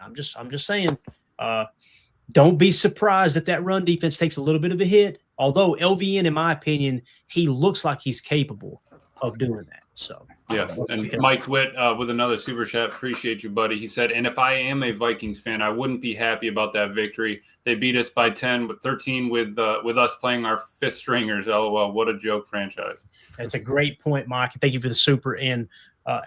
I'm just saying, don't be surprised that run defense takes a little bit of a hit. Although LVN, in my opinion, he looks like he's capable of doing that. So yeah, and Mike Witt with another super chat. Appreciate you, buddy. He said, and if I am a Vikings fan, I wouldn't be happy about that victory. They beat us by 10 with 13 with us playing our fifth stringers. LOL, what a joke franchise. That's a great point, Mike. Thank you for the super. And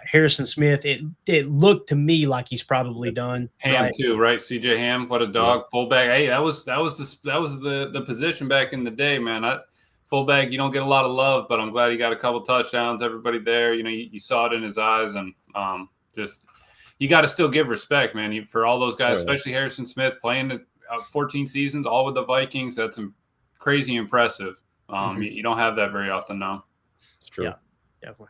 Harrison Smith, it looked to me like he's probably done. Ham too, right? CJ Ham, what a dog. Yeah. Fullback. Hey, that was the position back in the day, man. Fullback, you don't get a lot of love, but I'm glad he got a couple touchdowns. Everybody there, you saw it in his eyes, and just you got to still give respect, man. For all those guys, especially Harrison Smith, playing 14 seasons, all with the Vikings. That's crazy impressive. You don't have that very often now. It's true. Yeah, definitely.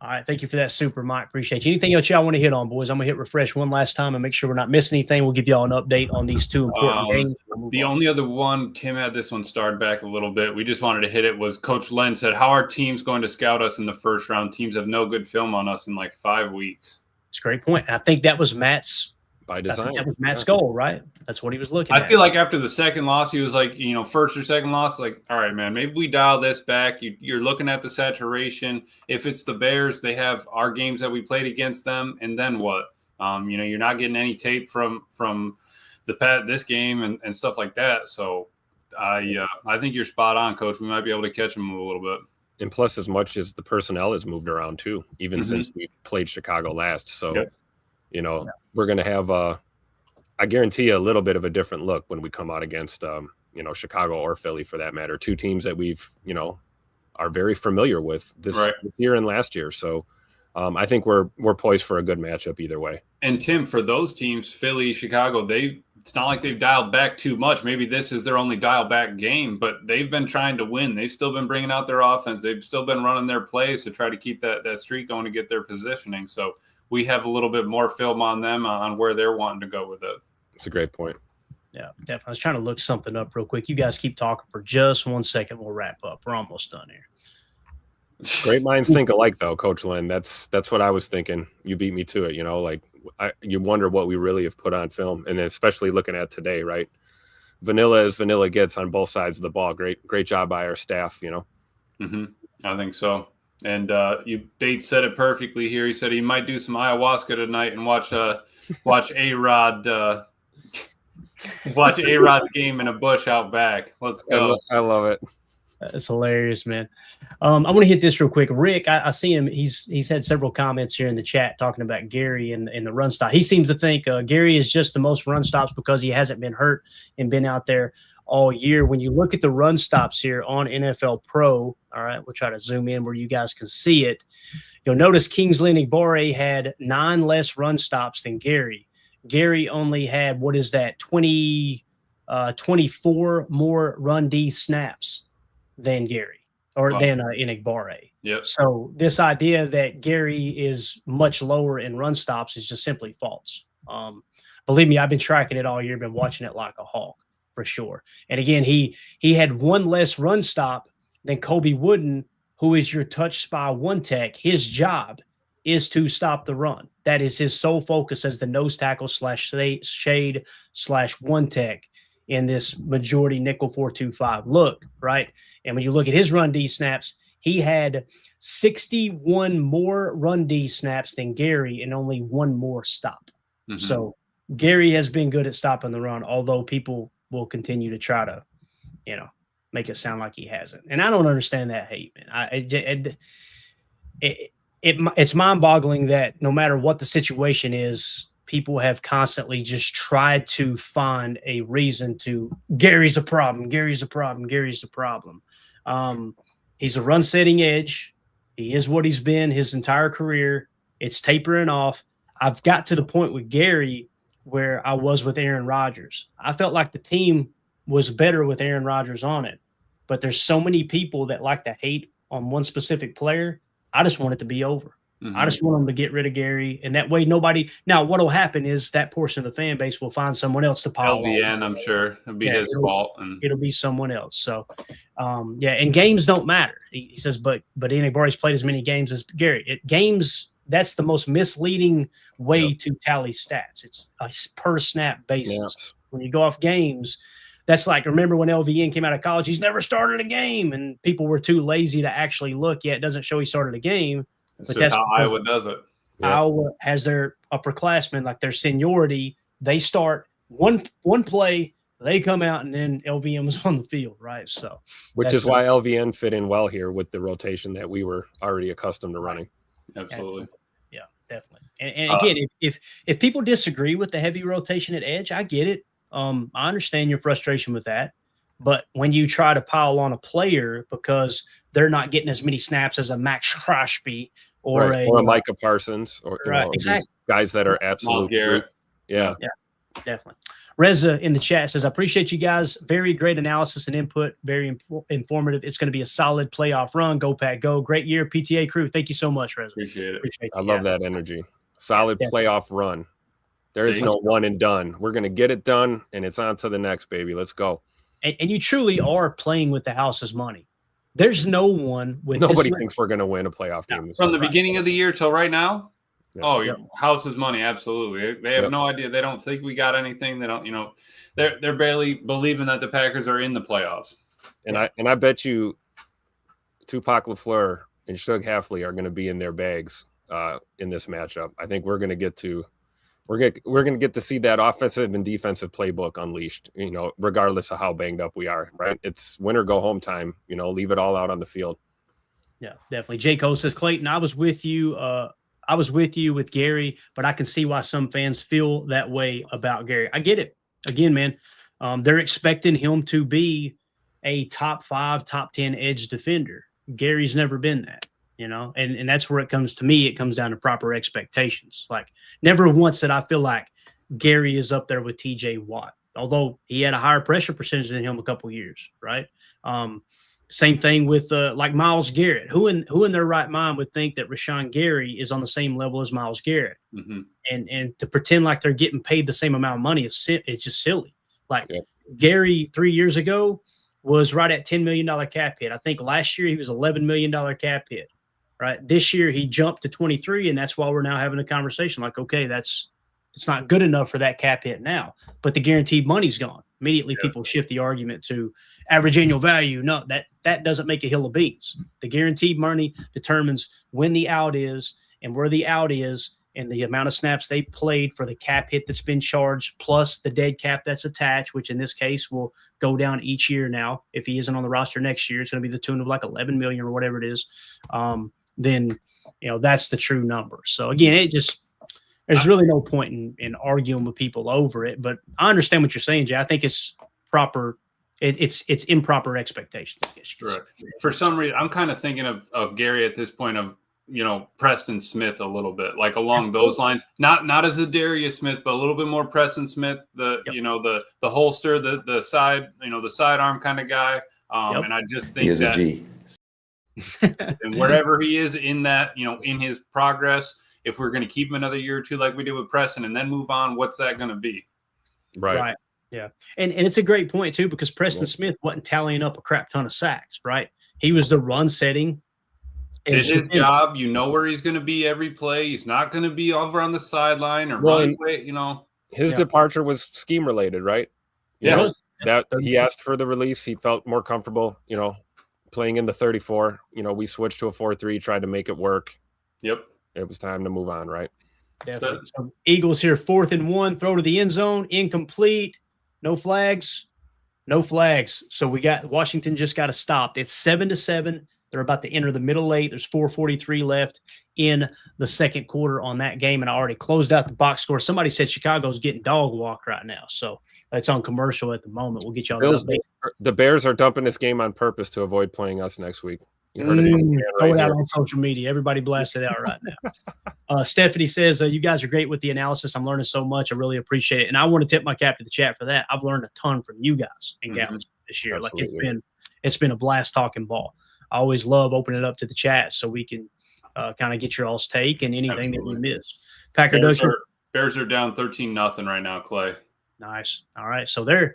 All right, thank you for that super, Mike. Appreciate you. Anything else y'all want to hit on, boys? I'm going to hit refresh one last time and make sure we're not missing anything. We'll give y'all an update on these two important games. The only other one, Tim had this one starred back a little bit. We just wanted to hit it, was Coach Len said, how are teams going to scout us in the first round? Teams have no good film on us in like 5 weeks. It's a great point. I think that was Matt's by design. That was Matt's goal, right? That's what he was looking at. I feel like after the second loss, he was like, first or second loss, like, all right, man, maybe we dial this back. You're looking at the saturation. If it's the Bears, they have our games that we played against them, and then what? You're not getting any tape from this game and stuff like that. So I think you're spot on, Coach. We might be able to catch them a little bit. And plus, as much as the personnel has moved around too, even since we played Chicago last. So, we're going to have I guarantee you a little bit of a different look when we come out against, Chicago or Philly for that matter. Two teams that we've, are very familiar with this year and last year. So I think we're poised for a good matchup either way. And Tim, for those teams, Philly, Chicago, it's not like they've dialed back too much. Maybe this is their only dial back game, but they've been trying to win. They've still been bringing out their offense. They've still been running their plays to try to keep that streak going to get their positioning. So we have a little bit more film on them on where they're wanting to go with it. It's a great point. Yeah, definitely. I was trying to look something up real quick. You guys keep talking for just 1 second. We'll wrap up. We're almost done here. Great minds think alike, though, Coach Lynn. That's what I was thinking. You beat me to it. You know, like you wonder what we really have put on film, and especially looking at today, right? Vanilla as vanilla gets on both sides of the ball. Great job by our staff. You know. Mm-hmm. I think so. And Bates said it perfectly here. He said he might do some ayahuasca tonight and watch A-Rod. Watch A-Rod's game in a bush out back. Let's go. I love it. That's hilarious, man. I want to hit this real quick. Rick, I see him. He's had several comments here in the chat talking about Gary and the run stop. He seems to think Gary is just the most run stops because he hasn't been hurt and been out there all year. When you look at the run stops here on NFL Pro, all right, we'll try to zoom in where you guys can see it. You'll notice Kingsley Enagbare had 9 less run stops than Gary. Gary only had, 24 more run D snaps than Gary than Enagbare. Yep. So this idea that Gary is much lower in run stops is just simply false. Believe me, I've been tracking it all year, been watching it like a hawk for sure. And again, he had 1 less run stop than Kobe Wooden, who is your touch spy 1 tech. His job is to stop the run. That is his sole focus as the nose tackle / shade / 1 tech in this majority nickel 4-2-5 look, right? And when you look at his run D snaps, he had 61 more run D snaps than Gary and only 1 more stop. Mm-hmm. So Gary has been good at stopping the run, although people will continue to try to, make it sound like he hasn't. And I don't understand that hate, man. It's mind-boggling that no matter what the situation is, people have constantly just tried to find a reason to Gary's a problem. Gary's a problem. Gary's a problem. He's a run-setting edge. He is what he's been his entire career. It's tapering off. I've got to the point with Gary where I was with Aaron Rodgers. I felt like the team was better with Aaron Rodgers on it, but there's so many people that like to hate on one specific player. I just want it to be over. Mm-hmm. I just want them to get rid of Gary, and that way nobody. Now, what will happen is that portion of the fan base will find someone else to pile on. I'm sure it'll be his fault, and it'll be someone else. So, and games don't matter. He says, but Enigbare's played as many games as Gary. Games, that's the most misleading way to tally stats. It's a per snap basis. Yep. When you go off games, that's like, remember when LVN came out of college, he's never started a game, and people were too lazy to actually look. Yeah, it doesn't show he started a game. But that's how Iowa does it. Iowa has their upperclassmen, like their seniority. They start one play, they come out, and then LVN was on the field, right? So, which is why LVN fit in well here with the rotation that we were already accustomed to running. Absolutely. Yeah, definitely. And again, if people disagree with the heavy rotation at edge, I get it. I understand your frustration with that. But when you try to pile on a player because they're not getting as many snaps as a Max Crosby or a Micah Parsons or exactly. Guys that are absolute. Yeah, definitely. Reza in the chat says, I appreciate you guys. Very great analysis and input. Very informative. It's going to be a solid playoff run. Go Pack, go. Great year, PTA crew. Thank you so much, Reza. Appreciate it. I love that energy. Solid playoff run. There is no one and done. We're going to get it done, and it's on to the next, baby. Let's go. And you truly are playing with the house's money. There's no one with nobody thinks we're going to win a playoff game. From the beginning of the year till right now. Yeah. House's money. Absolutely. They have no idea. They don't think we got anything. They don't, they're barely believing that the Packers are in the playoffs. And I bet you Tupac LaFleur and Shug Hafley are going to be in their bags in this matchup. I think we're going to get to see that offensive and defensive playbook unleashed, regardless of how banged up we are, right? It's win or go home time, leave it all out on the field. Yeah, definitely. J. Cole says, Clayton, I was with you with Gary, but I can see why some fans feel that way about Gary. I get it. Again, man, they're expecting him to be a top 5, top 10 edge defender. Gary's never been that. And that's where it comes to me. It comes down to proper expectations. Like never once did I feel like Gary is up there with TJ Watt, although he had a higher pressure percentage than him a couple years. Right. Same thing with like Myles Garrett, who in their right mind would think that Rashawn Gary is on the same level as Myles Garrett. Mm-hmm. And to pretend like they're getting paid the same amount of money is just silly. Like Gary 3 years ago was right at $10 million cap hit. I think last year he was $11 million cap hit. Right. This year he jumped to 23, and that's why we're now having a conversation. Like, okay, it's not good enough for that cap hit now, but the guaranteed money's gone. Immediately people shift the argument to average annual value. No, that doesn't make a hill of beans. The guaranteed money determines when the out is and where the out is and the amount of snaps they played for the cap hit that's been charged, plus the dead cap that's attached, which in this case will go down each year now. If he isn't on the roster next year, it's going to be the tune of like 11 million or whatever it is. Then, that's the true number. So again, there's really no point in arguing with people over it, but I understand what you're saying, Jay. I think it's proper. It's improper expectations. I guess you could say. For some reason, I'm kind of thinking of Gary at this point of, Preston Smith a little bit, like along those lines, not as a Darius Smith, but a little bit more Preston Smith, the holster, the side, the sidearm kind of guy. And I just think he is that, a G. and wherever he is in that, in his progress, if we're going to keep him another year or two like we did with Preston and then move on, what's that going to be? Right. Yeah. And it's a great point too, because Preston Smith wasn't tallying up a crap ton of sacks, right? He was the run setting. It's his job. Where he's going to be every play. He's not going to be over on the sideline or run away, His departure was scheme related, right? That he asked for the release. He felt more comfortable, playing in the 34. We switched to a 4-3, tried to make it work. Yep. It was time to move on, right? Definitely. So Eagles here, 4th and 1, throw to the end zone, incomplete, no flags. So we got Washington just got to stop. It's 7-7. They're about to enter the middle late. There's 4:43 left in the second quarter on that game, and I already closed out the box score. Somebody said Chicago's getting dog walk right now, so it's on commercial at the moment. We'll get y'all the Bears are dumping this game on purpose to avoid playing us next week. You heard throw it out on social media. Everybody blast it out right now. Stephanie says, you guys are great with the analysis. I'm learning so much. I really appreciate it. And I want to tip my cap to the chat for that. I've learned a ton from you guys and gals this year. Absolutely. Like it's been a blast talking ball. I always love opening it up to the chat so we can kind of get your all's take and anything that we miss. Bears are down 13-0 right now, Clay. Nice. All right. So they're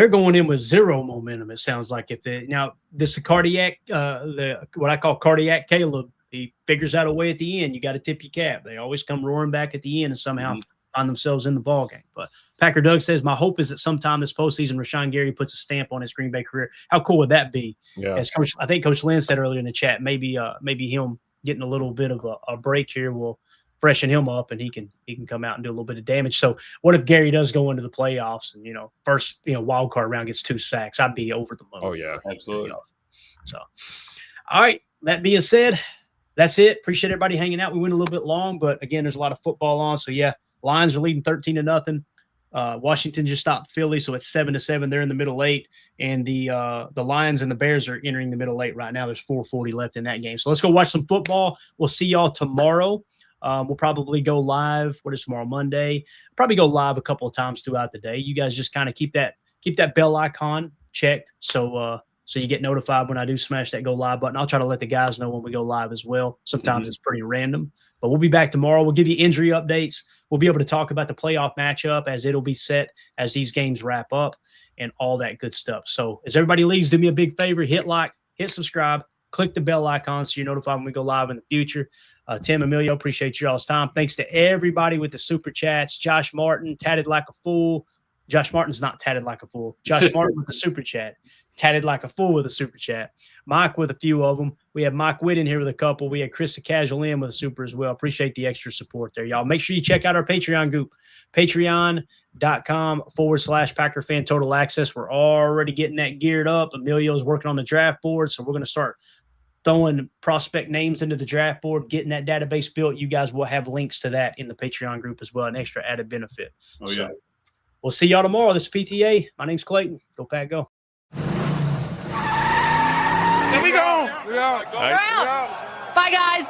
going in with zero momentum. It sounds like this is cardiac, what I call cardiac Caleb. He figures out a way at the end. You got to tip your cap. They always come roaring back at the end and somehow find themselves in the ball game. But Packer Doug says, my hope is that sometime this postseason, Rashawn Gary puts a stamp on his Green Bay career. How cool would that be? Yeah. As I think Coach Lynn said earlier in the chat, maybe him getting a little bit of a break here will freshen him up and he can come out and do a little bit of damage. So what if Gary does go into the playoffs and, first, wild card round gets 2 sacks? I'd be over the moon. Oh yeah, absolutely. So, all right. That being said, that's it. Appreciate everybody hanging out. We went a little bit long, but again, there's a lot of football on. So yeah, Lions are leading 13-0. Washington just stopped Philly, so it's 7-7. They're in the middle 8, and the Lions and the Bears are entering the middle 8 right now. There's 4:40 left in that game. So let's go watch some football. We'll see y'all tomorrow. We'll probably go live. What is tomorrow? Monday. Probably go live a couple of times throughout the day. You guys just kind of keep that bell icon checked, so you get notified when I do smash that go live button. I'll try to let the guys know when we go live as well. Sometimes it's pretty random, but we'll be back tomorrow. We'll give you injury updates. We'll be able to talk about the playoff matchup as it'll be set as these games wrap up and all that good stuff. So as everybody leaves, do me a big favor, hit like, hit subscribe, click the bell icon so you're notified when we go live in the future. Tim, Emilio, appreciate you all's time. Thanks to everybody with the super chats. Josh Martin, tatted like a fool. Josh Martin's not tatted like a fool. Josh Martin with the super chat. Tatted like a fool with a super chat. Mike with a few of them. We have Mike Witt in here with a couple. We had Chris the Casual in with a super as well. Appreciate the extra support there, y'all. Make sure you check out our Patreon group, patreon.com/Packer Fan Total Access. We're already getting that geared up. Emilio's working on the draft board, so we're going to start throwing prospect names into the draft board, getting that database built. You guys will have links to that in the Patreon group as well, an extra added benefit. Oh, yeah. We'll see y'all tomorrow. This is PTA. My name's Clayton. Go Pack, go. Here we go. We out. Bye, guys.